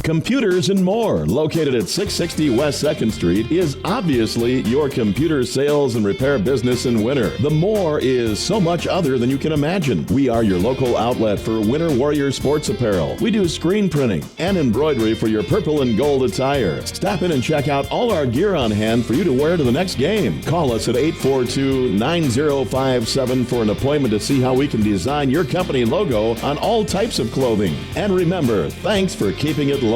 Computers and More, located at 660 West 2nd Street, is obviously your computer sales and repair business in winter. The More is so much other than you can imagine. We are your local outlet for Winter Warrior sports apparel. We do screen printing and embroidery for your purple and gold attire. Stop in and check out all our gear on hand for you to wear to the next game. Call us at 842-9057 for an appointment to see how we can design your company logo on all types of clothing. And remember, thanks for keeping it local.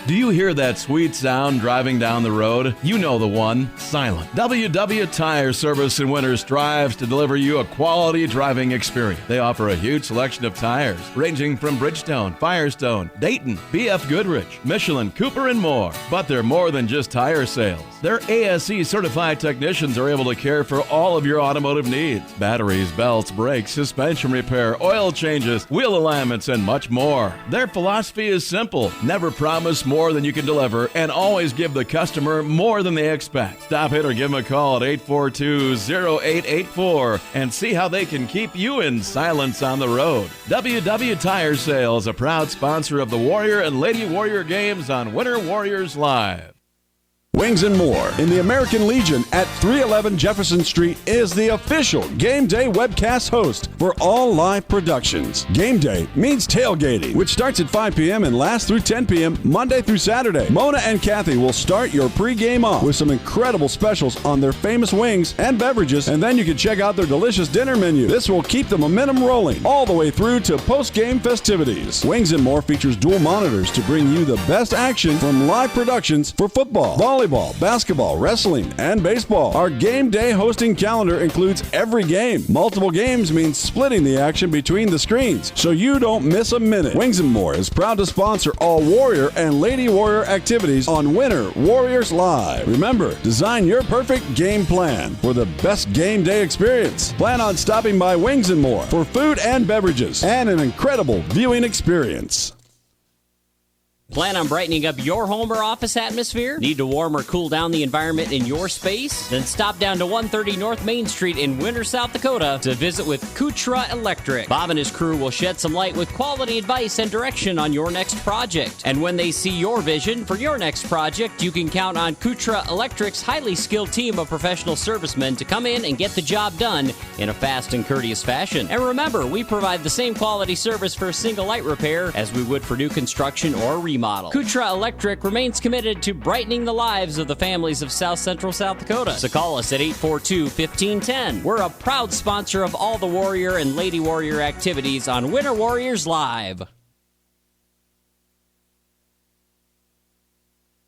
Do you hear that sweet sound driving down the road? You know the one, Silent. WW Tire Service in Winter strives to deliver you a quality driving experience. They offer a huge selection of tires, ranging from Bridgestone, Firestone, Dayton, BF Goodrich, Michelin, Cooper, and more. But they're more than just tire sales. Their ASE certified technicians are able to care for all of your automotive needs. Batteries, belts, brakes, suspension repair, oil changes, wheel alignments, and much more. Their philosophy is simple. Never promise more than you can deliver, and always give the customer more than they expect. Stop in or give them a call at 842-0884 and see how they can keep you in silence on the road. WW Tire Sales, a proud sponsor of the Warrior and Lady Warrior games on Winter Warriors Live. Wings and More in the American Legion at 311 Jefferson Street is the official Game Day webcast host for all live productions. Game Day means tailgating, which starts at 5 p.m. and lasts through 10 p.m. Monday through Saturday. Mona and Kathy will start your pregame off with some incredible specials on their famous wings and beverages, and then you can check out their delicious dinner menu. This will keep the momentum rolling all the way through to post-game festivities. Wings and More features dual monitors to bring you the best action from live productions for football, volleyball, basketball, wrestling, and baseball. Our game day hosting calendar includes every game. Multiple games means splitting the action between the screens, so you don't miss a minute. Wings and More is proud to sponsor all Warrior and Lady Warrior activities on Winter Warriors Live. Remember, design your perfect game plan for the best game day experience. Plan on stopping by Wings and More for food and beverages and an incredible viewing experience. Plan on brightening up your home or office atmosphere? Need to warm or cool down the environment in your space? Then stop down to 130 North Main Street in Winter, South Dakota to visit with Kutra Electric. Bob and his crew will shed some light with quality advice and direction on your next project. And when they see your vision for your next project, you can count on Kutra Electric's highly skilled team of professional servicemen to come in and get the job done in a fast and courteous fashion. And remember, we provide the same quality service for single light repair as we would for new construction or remodel. Kutra Electric remains committed to brightening the lives of the families of South Central South Dakota. So call us at 842-1510. We're a proud sponsor of all the Warrior and Lady Warrior activities on Winter Warriors Live.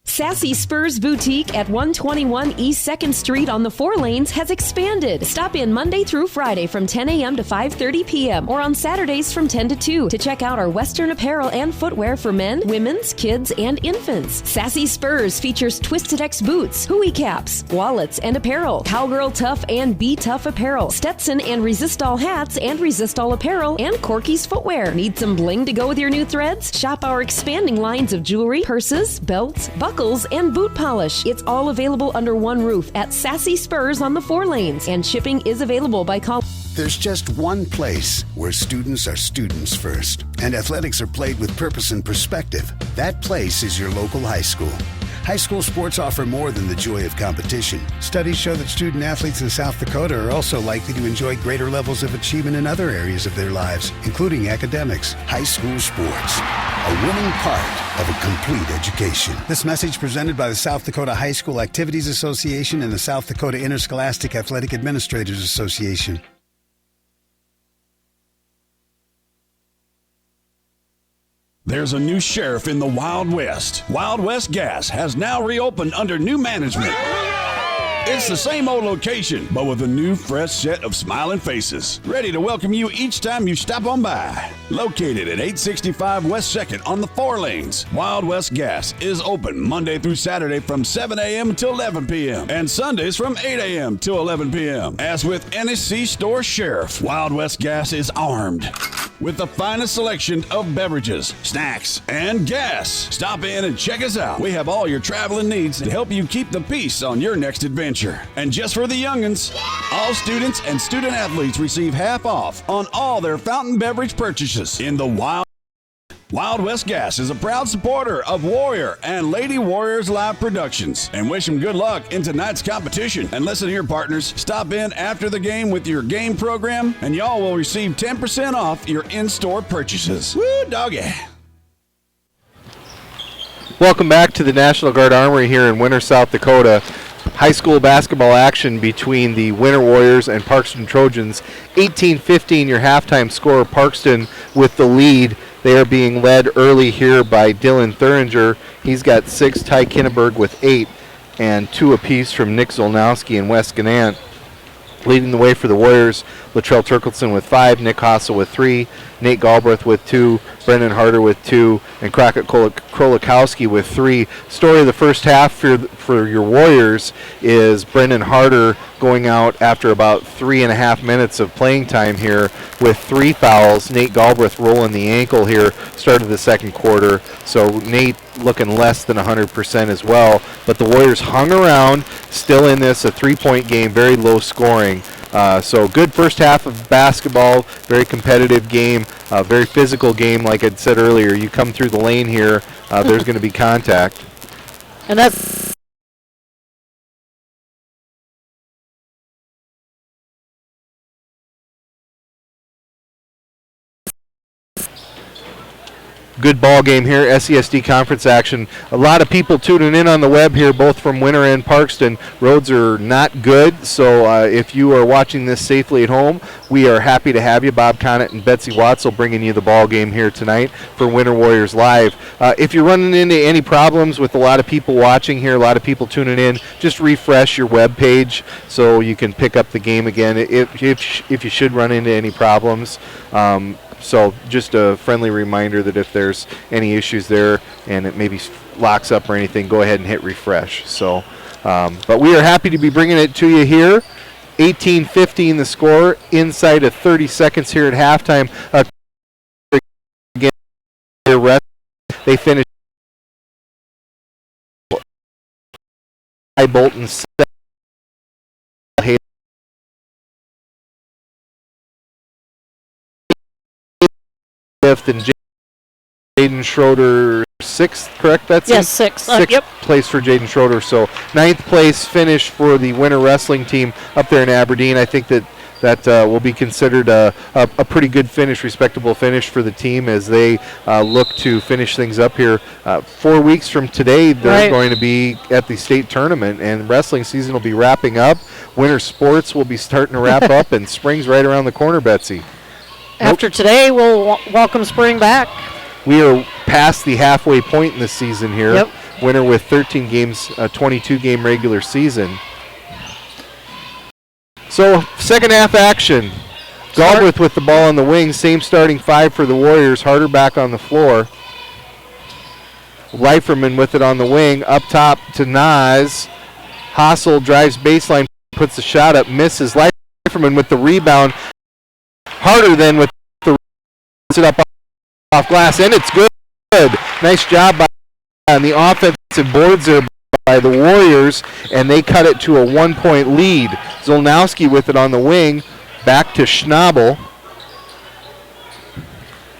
Sassy Spurs Boutique at 121 East 2nd Street on the 4 Lanes has expanded. Stop in Monday through Friday from 10 a.m. to 5:30 p.m. or on Saturdays from 10 to 2 to check out our Western apparel and footwear for men, women's, kids, and infants. Sassy Spurs features Twisted X boots, hooey caps, wallets, and apparel, Cowgirl Tough and Be Tough apparel, Stetson and Resistol hats and Resistol apparel, and Corky's footwear. Need some bling to go with your new threads? Shop our expanding lines of jewelry, purses, belts, buckles, and boot polish. It's all available under one roof at Sassy Spurs on the 4 Lanes, and shipping is available by call. There's just one place where students are students first, and athletics are played with purpose and perspective. That place is your local high school. High school sports offer more than the joy of competition. Studies show that student athletes in South Dakota are also likely to enjoy greater levels of achievement in other areas of their lives, including academics. High school sports, a winning part of a complete education. This message presented by the South Dakota High School Activities Association and the South Dakota Interscholastic Athletic Administrators Association. There's a new sheriff in the Wild West. Wild West Gas has now reopened under new management. It's the same old location, but with a new, fresh set of smiling faces, ready to welcome you each time you stop on by. Located at 865 West 2nd on the 4 lanes, Wild West Gas is open Monday through Saturday from 7 a.m. till 11 p.m. and Sundays from 8 a.m. till 11 p.m. As with any C-store sheriff, Wild West Gas is armed with the finest selection of beverages, snacks, and gas. Stop in and check us out. We have all your traveling needs to help you keep the peace on your next adventure. And just for the youngins, all students and student athletes receive half off on all their fountain beverage purchases in the Wild West Gas is a proud supporter of Warrior and Lady Warriors Live Productions and wish them good luck in tonight's competition. And listen here, partners, stop in after the game with your game program and y'all will receive 10% off your in-store purchases. Woo, doggy. Welcome back to the National Guard Armory here in Winter, South Dakota. High school basketball action between the Winter Warriors and Parkston Trojans. 18-15 your halftime score. Parkston with the lead. They are being led early here by Dylan Thuringer. He's got 6, Ty Kinneberg with 8, and 2 apiece from Nick Zolnowski and Wes Ganant. Leading the way for the Warriors, Latrell Turkelson with 5, Nick Hassel with 3, Nate Galbraith with 2, Brendan Harder with 2, and Crockett Krolikowski with 3. Story of the first half for your Warriors is Brendan Harder going out after about 3.5 minutes of playing time here with 3 fouls. Nate Galbraith rolling the ankle here, started the second quarter. So Nate looking less than 100% as well. But the Warriors hung around, still in this, a 3-point game, very low scoring. So good first half of basketball, very competitive game, very physical game. Like I said earlier, you come through the lane here, there's going to be contact. And that's good ball game here, SESD conference action. A lot of people tuning in on the web here, both from Winter and Parkston. Roads are not good, so if you are watching this safely at home, we are happy to have you. Bob Connett and Betsy Watzel bringing you the ball game here tonight for Winter Warriors Live. If you're running into any problems with a lot of people watching here, a lot of people tuning in, just refresh your web page so you can pick up the game again if you should run into any problems. So just a friendly reminder that if there's any issues there and it maybe locks up or anything, go ahead and hit refresh. So, but we are happy to be bringing it to you here. 18-15 the score, inside of 30 seconds here at halftime. Again, they finished Bolton 7. And Jaden Schroeder 6th, correct? That's yes, 6th. Yep. Place for Jaden Schroeder. So 9th place finish for the Winter Wrestling team up there in Aberdeen. I think that will be considered a pretty good finish, respectable finish for the team as they look to finish things up here. 4 weeks from today, they're going to be at the state tournament, and wrestling season will be wrapping up. Winter sports will be starting to wrap up, and spring's right around the corner, Betsy. After today, we'll welcome spring back. We are past the halfway point in the season here. Yep. Winter with 13 games, a 22-game regular season. So, second half action. Galbraith with the ball on the wing. Same starting 5 for the Warriors. Harder back on the floor. Leiferman with it on the wing. Up top to Nas. Hassel drives baseline, puts the shot up, misses. Leiferman with the rebound. Harder then with the it up off glass, and it's good. Nice job on the offensive boards there by the Warriors, and they cut it to a 1-point lead. Zolnowski with it on the wing, back to Schnabel.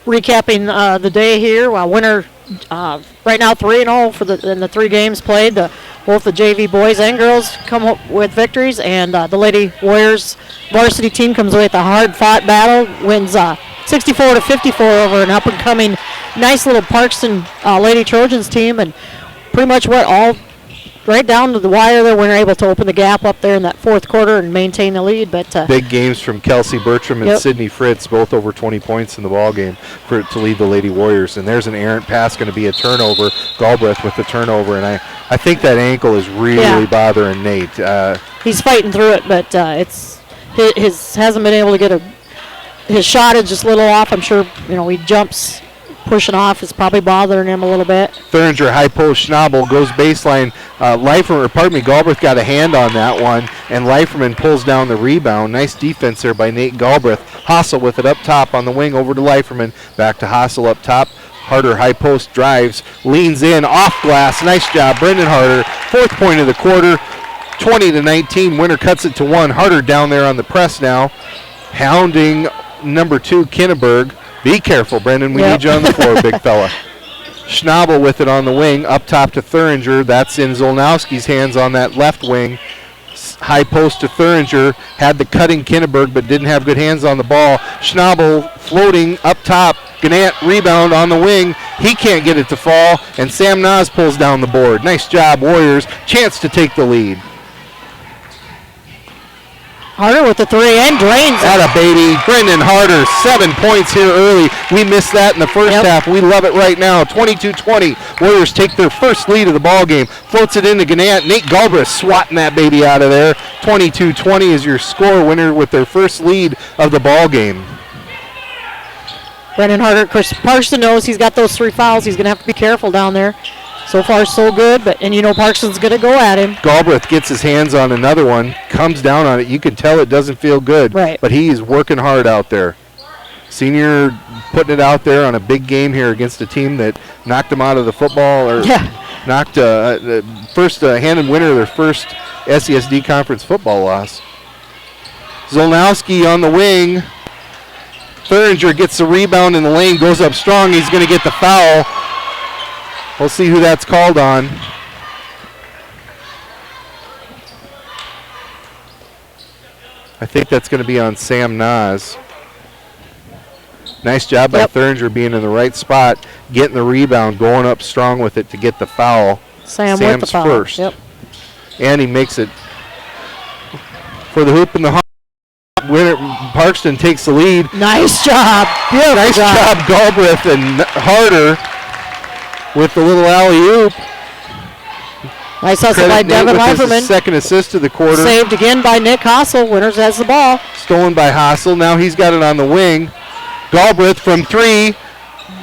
Recapping the day here, Winter right now 3-0 in the 3 games played. Both the JV boys and girls come up with victories, and the Lady Warriors varsity team comes away with a hard-fought battle, wins 64-54 over an up-and-coming nice little Parkston Lady Trojans team, and pretty much what all right down to the wire there. We were able to open the gap up there in that fourth quarter and maintain the lead. But big games from Kelsey Bertram and Sydney Fritz, both over 20 points in the ball game to lead the Lady Warriors. And there's an errant pass going to be a turnover. Galbraith with the turnover, and I think that ankle is really bothering Nate. He's fighting through it, but his hasn't been able to get his shot is just a little off. I'm sure he jumps. Pushing off is probably bothering him a little bit. Thuringer, high post, Schnabel goes baseline. Galbraith got a hand on that one, and Leiferman pulls down the rebound. Nice defense there by Nate Galbraith. Hassel with it up top on the wing over to Leiferman. Back to Hassel up top. Harder, high post, drives, leans in, off glass. Nice job, Brendan Harder. Fourth point of the quarter, 20-19. Winner cuts it to 1. Harder down there on the press now, hounding number 2, Kinneberg. Be careful, Brendan. We need you on the floor, big fella. Schnabel with it on the wing, up top to Thuringer. That's in Zolnowski's hands on that left wing. High post to Thuringer. Had the cutting Kinneberg, but didn't have good hands on the ball. Schnabel floating up top. Gannett rebound on the wing. He can't get it to fall, and Sam Nas pulls down the board. Nice job, Warriors. Chance to take the lead. Harder with the 3 and drains. Atta baby. Brendan Harder, 7 points here early. We missed that in the first half. We love it right now. 22-20. Warriors take their first lead of the ball game. Floats it into Gannett. Nate Galbraith swatting that baby out of there. 22-20 is your score. Winner with their first lead of the ball game. Brendan Harder, of course, Parkston knows he's got those 3 fouls. He's going to have to be careful down there. So far, so good, and Parkston's going to go at him. Galbraith gets his hands on another one, comes down on it. You can tell it doesn't feel good, but he's working hard out there. Senior putting it out there on a big game here against a team that knocked him out of the football, or knocked handed winner their first SESD conference football loss. Zolnowski on the wing. Thuringer gets the rebound in the lane, goes up strong. He's going to get the foul. We'll see who that's called on. I think that's going to be on Sam Nas. Nice job by Thuringer being in the right spot, getting the rebound, going up strong with it to get the foul. Sam's with the foul. First. And he makes it for the hoop and the heart. Winner, Parkston takes the lead. Nice job. Nice job, Galbraith and Harder. With the little alley-oop. Nice hustle by Devin Leiferman. Second assist of the quarter. Saved again by Nick Hassel. Winners has the ball. Stolen by Hassel. Now he's got it on the wing. Galbraith from 3.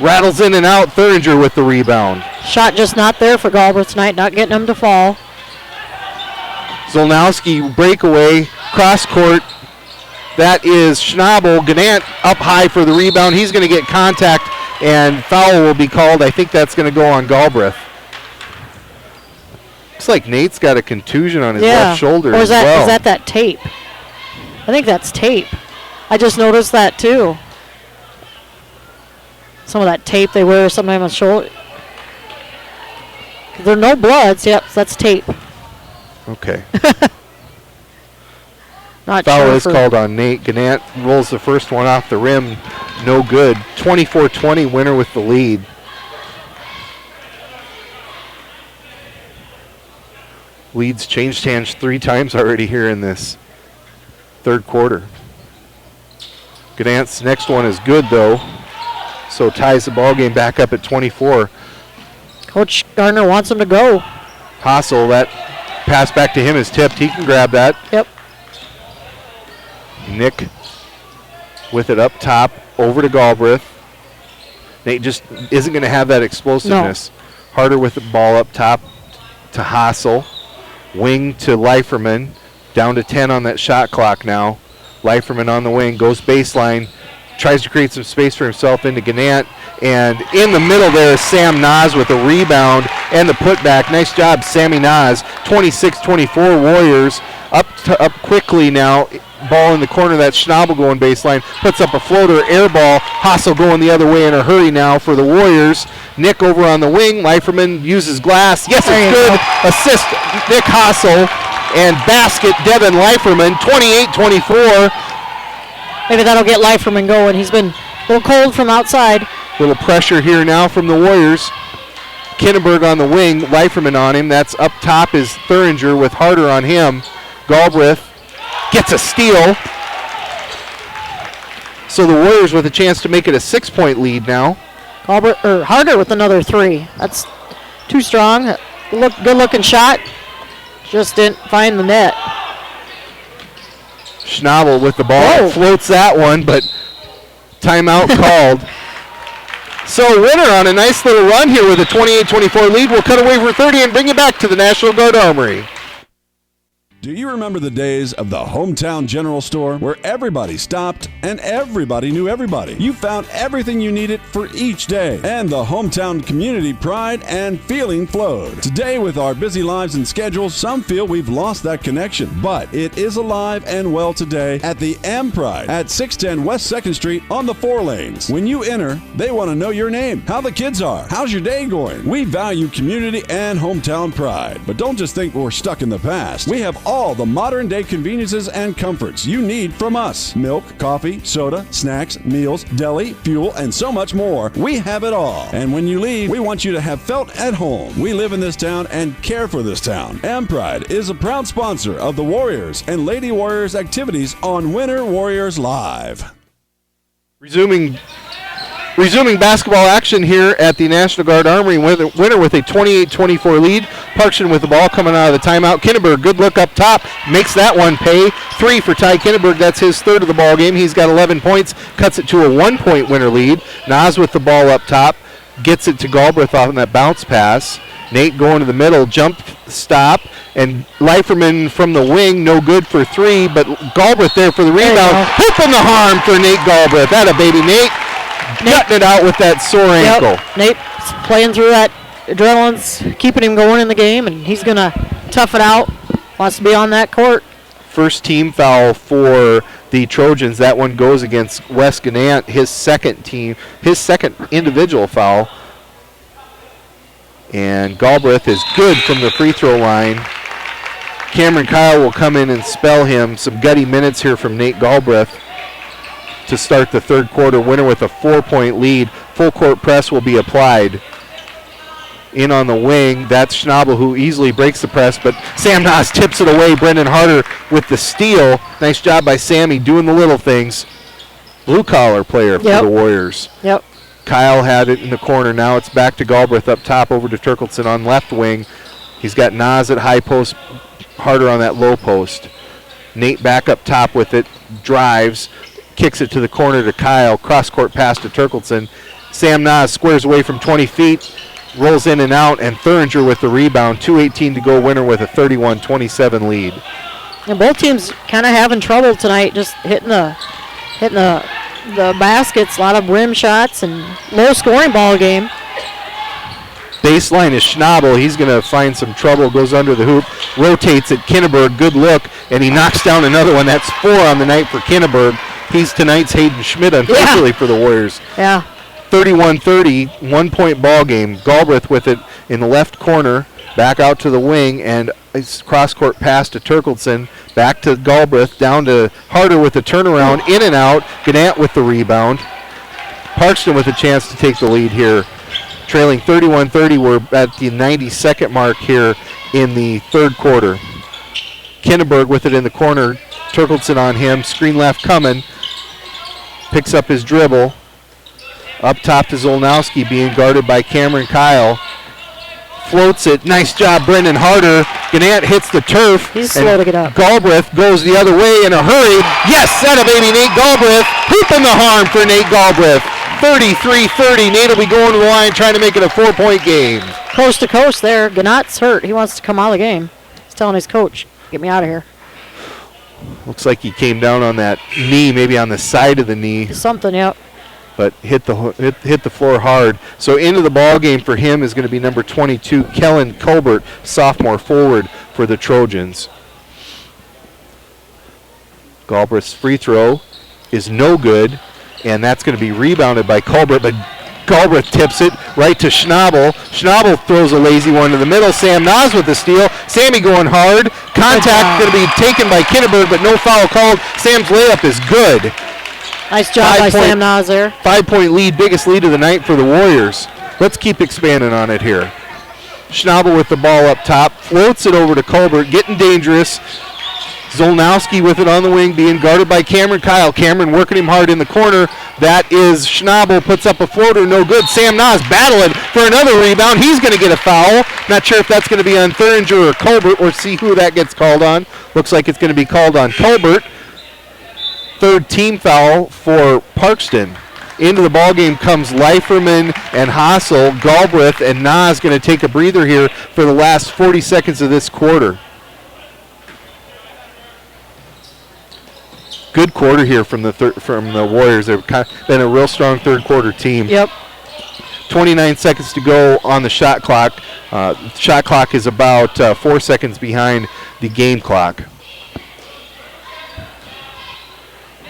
Rattles in and out. Thuringer with the rebound. Shot just not there for Galbraith tonight. Not getting him to fall. Zolnowski breakaway. Cross court. That is Schnabel. Gannett up high for the rebound. He's going to get contact. And foul will be called. I think that's going to go on Galbraith. Looks like Nate's got a contusion on his left shoulder or is as well. Is that tape? I think that's tape. I just noticed that too. Some of that tape they wear sometimes on the shoulder. There are no bloods. Yep, that's tape. Okay. Foul is called on Nate. Gannett rolls the first one off the rim. No good. 24-20, winner with the lead. Lead's changed hands 3 times already here in this third quarter. Gannett's next one is good, though, so ties the ball game back up at 24. Coach Gardner wants him to go. Hassel, that pass back to him is tipped. He can grab that. Yep. Nick with it up top, over to Galbraith. Nate just isn't going to have that explosiveness. No. Harder with the ball up top to Hassel. Wing to Leiferman. Down to 10 on that shot clock now. Leiferman on the wing, goes baseline, tries to create some space for himself into Gannett. And in the middle there is Sam Nas with a rebound and the putback. Nice job, Sammy Nas. 26-24 Warriors. Up quickly now. Ball in the corner. That's Schnabel going baseline. Puts up a floater, air ball. Hassel going the other way in a hurry now for the Warriors. Nick over on the wing. Leiferman uses glass. Yes, it's good. Assist Nick Hassel. And basket Devin Leiferman. 28-24. Maybe that'll get Leiferman going. He's been a little cold from outside. Little pressure here now from the Warriors. Kinneberg on the wing, Leiferman on him. That's up top is Thuringer with Harder on him. Galbraith gets a steal. So the Warriors with a chance to make it a 6-point lead now. Harder with another 3. That's too strong. Good looking shot. Just didn't find the net. Schnabel with the ball. Floats that one, but timeout called. So Winter on a nice little run here with a 28-24 lead. We'll cut away for 30 and bring you back to the National Guard Armory. Do you remember the days of the hometown general store where everybody stopped and everybody knew everybody? You found everything you needed for each day, and the hometown community pride and feeling flowed. Today, with our busy lives and schedules, some feel we've lost that connection, but it is alive and well today at the M Pride at 610 West 2nd Street on the 4 lanes. When you enter, they want to know your name, how the kids are, how's your day going. We value community and hometown pride, but don't just think we're stuck in the past. We have all the modern day conveniences and comforts you need from us. Milk, coffee, soda, snacks, meals, deli, fuel, and so much more. We have it all. And when you leave, we want you to have felt at home. We live in this town and care for this town. M-Pride is a proud sponsor of the Warriors and Lady Warriors activities on Winter Warriors Live. Resuming basketball action here at the National Guard Armory. Winter with a 28-24 lead. Parkston with the ball coming out of the timeout. Kinneberg, good look up top, makes that one pay. 3 for Ty Kinneberg. That's his 3rd of the ball game. He's got 11 points, cuts it to a 1-point Winter lead. Nas with the ball up top, gets it to Galbraith off on that bounce pass. Nate going to the middle, jump stop, and Leiferman from the wing, no good for 3, but Galbraith there for the rebound. Hoop in the harm for Nate Galbraith. That a baby Nate. Gutting it out with that sore ankle. Nate's playing through that. Adrenaline's keeping him going in the game, and he's going to tough it out. Wants to be on that court. First team foul for the Trojans. That one goes against Wes Gannant, his second individual foul. And Galbraith is good from the free throw line. Cameron Kyle will come in and spell him some gutty minutes here from Nate Galbraith to start the 3rd quarter. Winter with a 4-point lead. Full court press will be applied. In on the wing, that's Schnabel who easily breaks the press, but Sam Nas tips it away. Brendan Harder with the steal. Nice job by Sammy doing the little things. Blue collar player for the Warriors. Yep. Kyle had it in the corner. Now it's back to Galbraith up top over to Turkleton on left wing. He's got Nas at high post, Harder on that low post. Nate back up top with it, drives, kicks it to the corner to Kyle. Cross-court pass to Turkleton. Sam Nas squares away from 20 feet, rolls in and out, and Thuringer with the rebound. 2:18 to go. Winter with a 31-27 lead. And both teams kind of having trouble tonight, just hitting the baskets. A lot of rim shots and low-scoring ball game. Baseline is Schnabel. He's going to find some trouble. Goes under the hoop, rotates at Kinneberg. Good look, and he knocks down another one. That's 4 on the night for Kinneberg. He's tonight's Hayden Schmidt, unfortunately, for the Warriors. Yeah. 31-30, 1-point ball game. Galbraith with it in the left corner, back out to the wing, and it's cross-court pass to Turkleton, back to Galbraith, down to Harder with the turnaround, in and out. Gannant with the rebound. Parkston with a chance to take the lead here. Trailing 31-30, we're at the 92nd mark here in the 3rd quarter. Kinneberg with it in the corner. Turkleton on him, screen left coming. Picks up his dribble. Up top to Zolnowski, being guarded by Cameron Kyle. Floats it. Nice job, Brendan Harder. Gannant hits the turf. He's slow to get up. Galbraith goes the other way in a hurry. Yes, that a baby Nate Galbraith. Hoop in the harm for Nate Galbraith. 33-30. Nate will be going to the line trying to make it a 4-point game. Coast to coast there. Gannat's hurt. He wants to come out of the game. He's telling his coach, get me out of here. Looks like he came down on that knee, maybe on the side of the knee. Something, yep. But hit the floor hard. So into the ball game for him is going to be number 22, Kellen Colbert, sophomore forward for the Trojans. Galbraith's free throw is no good, and that's going to be rebounded by Colbert, but Galbraith tips it right to Schnabel. Schnabel throws a lazy one to the middle. Sam Nas with the steal. Sammy going hard. Contact going to be taken by Kinneberg, but no foul called. Sam's layup is good. Nice job by Sam Nas there. 5-point lead, biggest lead of the night for the Warriors. Let's keep expanding on it here. Schnabel with the ball up top, floats it over to Colbert, getting dangerous. Zolnowski with it on the wing, being guarded by Cameron Kyle. Cameron working him hard in the corner. That is Schnabel, puts up a floater, no good. Sam Nas battling for another rebound. He's going to get a foul. Not sure if that's going to be on Thuringer or Colbert, or see who that gets called on. Looks like it's going to be called on Colbert. Third team foul for Parkston. Into the ballgame comes Leiferman and Hassel. Galbraith and Nas going to take a breather here for the last 40 seconds of this quarter. Good quarter here from the Warriors. They've been a real strong third quarter team. Yep. 29 seconds to go on the shot clock. Shot clock is about 4 seconds behind the game clock.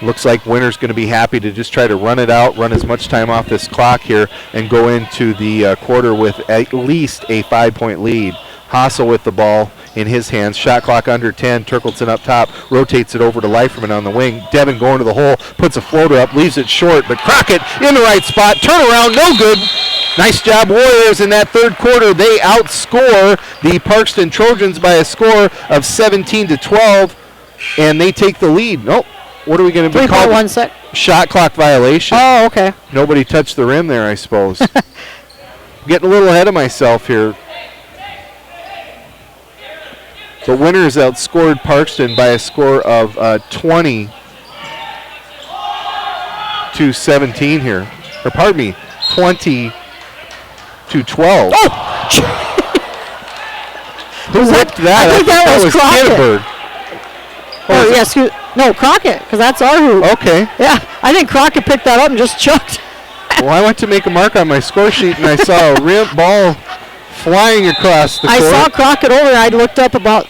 Looks like Winter's going to be happy to just try to run it out, run as much time off this clock here, and go into the quarter with at least a 5-point lead. Hassel with the ball in his hands. Shot clock under 10. Turkleton up top. Rotates it over to Leiferman on the wing. Devin going to the hole. Puts a floater up. Leaves it short. But Crockett in the right spot. Turnaround. No good. Nice job, Warriors, in that third quarter. They outscore the Parkston Trojans by a score of 17-12. And they take the lead. Nope. What are we going to be called? 3.1 sec. Shot clock violation. Oh, okay. Nobody touched the rim there, I suppose. Getting a little ahead of myself here. The Winners outscored Parkston by a score of 20-17 here. Or pardon me, 20-12. Oh! Who whipped that? I think that was Crockett. Kidberg. Oh, yes. No, Crockett, because that's our hoop. Okay. Yeah, I think Crockett picked that up and just chucked. Well, I went to make a mark on my score sheet, and I saw a rim ball flying across the court. I saw Crockett over there. I looked up about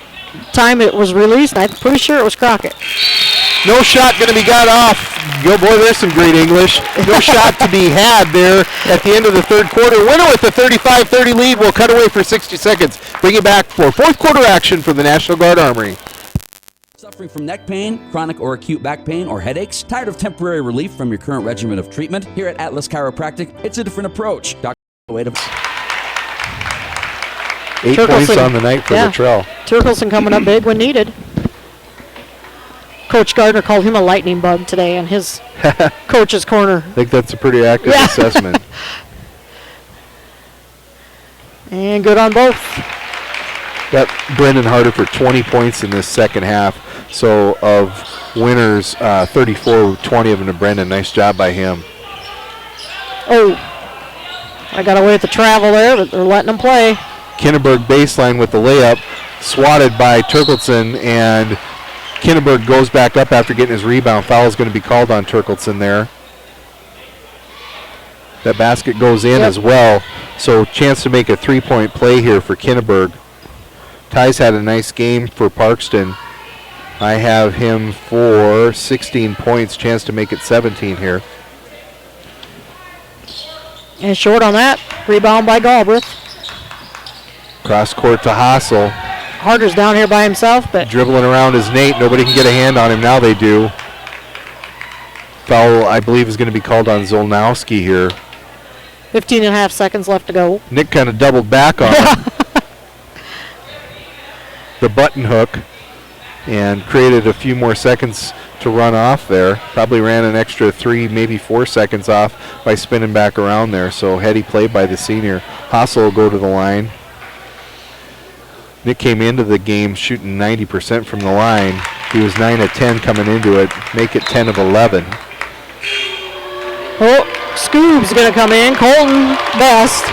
time it was released. I'm pretty sure it was Crockett. No shot going to be got off. Go, boy, there's some great English. No shot to be had there at the end of the third quarter. Winner with the 35-30 lead. We'll cut away for 60 seconds. Bring it back for fourth quarter action from the National Guard Armory. Suffering from neck pain, chronic or acute back pain, or headaches? Tired of temporary relief from your current regimen of treatment? Here at Atlas Chiropractic, it's a different approach. 8 points on the night for Luttrell. Turkleson coming up big when needed. Coach Gardner called him a lightning bug today in his coach's corner. I think that's a pretty accurate assessment. And good on both. Got Brendan Harder for 20 points in this second half. So of Winners, 34-20 of them to Brendan. Nice job by him. Oh, I got away with the travel there, but they're letting them play. Kinneberg baseline with the layup, swatted by Turkleton, and Kinneberg goes back up after getting his rebound. Foul is going to be called on Turkleton there. That basket goes in as well, so chance to make a three-point play here for Kinneberg. Ty's had a nice game for Parkston. I have him for 16 points, chance to make it 17 here. And short on that, rebound by Galbraith. Cross court to Hassel. Harder's down here by himself, but dribbling around is Nate. Nobody can get a hand on him. Now they do. Foul, I believe, is going to be called on Zolnowski here. 15.5 seconds left to go. Nick kind of doubled back on him. The button hook and created a few more seconds to run off there. Probably ran an extra 3, maybe 4 seconds off by spinning back around there. So heady play by the senior. Hassel will go to the line. Nick came into the game shooting 90% from the line. He was 9 of 10 coming into it. Make it 10 of 11. Oh, Scoob's going to come in. Colton Best.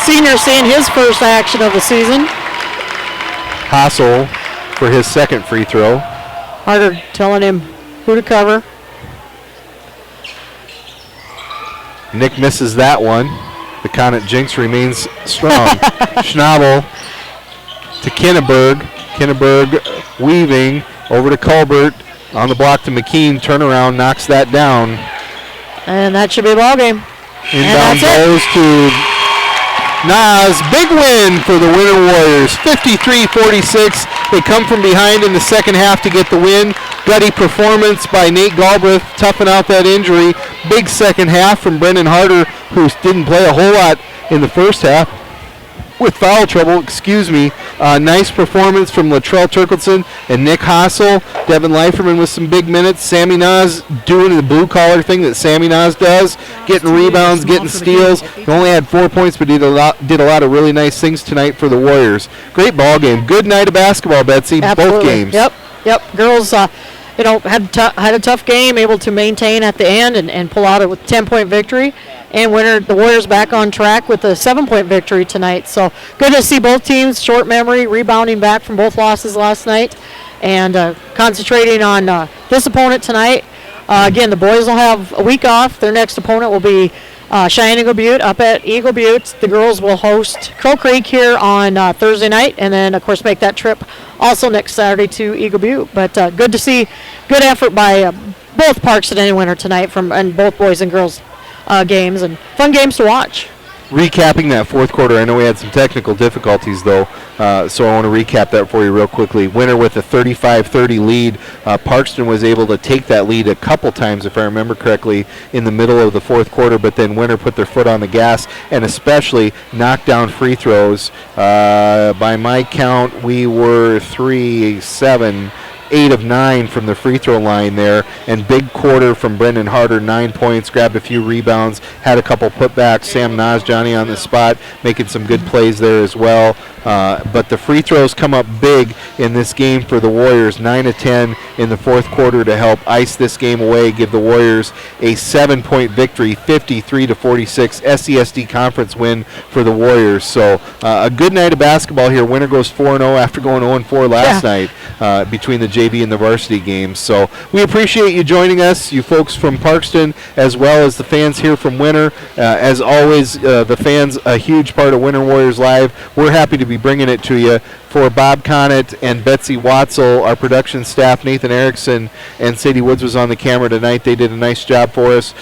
Senior seeing his first action of the season. Hassel for his second free throw. Harder telling him who to cover. Nick misses that one. The Conant jinx remains strong. Schnabel to Kinneberg. Kinneberg weaving over to Colbert. On the block to McKean. Turnaround, knocks that down. And that should be a ball game. Inbound goes to Nas. Big win for the Winter Warriors. 53-46. They come from behind in the second half to get the win. Gutty performance by Nate Galbraith, toughing out that injury. Big second half from Brendan Harder, who didn't play a whole lot in the first half. with foul trouble, nice performance from Latrell Turkleson and Nick Hossel. Devin Leiferman with some big minutes. Sammy Nas doing the blue-collar thing that Sammy Nas does, getting rebounds, getting steals. He only had 4 points, but did a lot of really nice things tonight for the Warriors. Great ball game. Good night of basketball, Betsy. Absolutely. Both games. Yep. Girls, had a tough game, able to maintain at the end and pull out a 10-point victory. And the Warriors back on track with a 7-point victory tonight. So good to see both teams, short memory, rebounding back from both losses last night, and concentrating on this opponent tonight. Again, the boys will have a week off. Their next opponent will be Cheyenne Eagle Butte up at Eagle Butte. The girls will host Crow Creek here on Thursday night, and then, of course, make that trip also next Saturday to Eagle Butte. But good to see good effort by both Parkston and Winter tonight and both boys and girls games, and fun games to watch. Recapping that fourth quarter, I know we had some technical difficulties, though, so I want to recap that for you real quickly. Winter with a 35-30 lead. Parkston was able to take that lead a couple times, if I remember correctly, in the middle of the fourth quarter, but then Winter put their foot on the gas and especially knocked down free throws. By my count, we were 8 of 9 from the free throw line there, and big quarter from Brendan Harder, 9 points, grabbed a few rebounds, had a couple putbacks. Sam Nazjani on the spot, making some good plays there as well. But the free throws come up big in this game for the Warriors, 9 of 10 in the fourth quarter to help ice this game away, give the Warriors a 7-point victory, 53-46 SESD conference win for the Warriors. So a good night of basketball here. Winter goes 4-0 after going 0-4 last night between the JV and the varsity games. So we appreciate you joining us, you folks from Parkston, as well as the fans here from Winter. As always, the fans, a huge part of Winter Warriors Live. We're happy to be bringing it to you. For Bob Connett and Betsy Watzel, our production staff, Nathan Erickson and Sadie Woods was on the camera tonight. They did a nice job for us.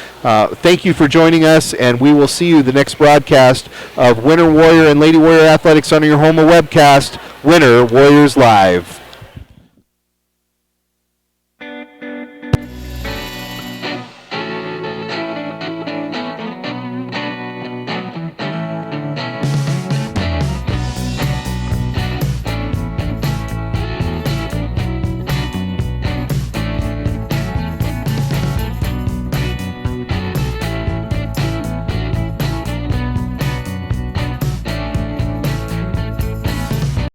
Thank you for joining us, and we will see you the next broadcast of Winter Warrior and Lady Warrior Athletics on your home of webcast, Winter Warriors Live.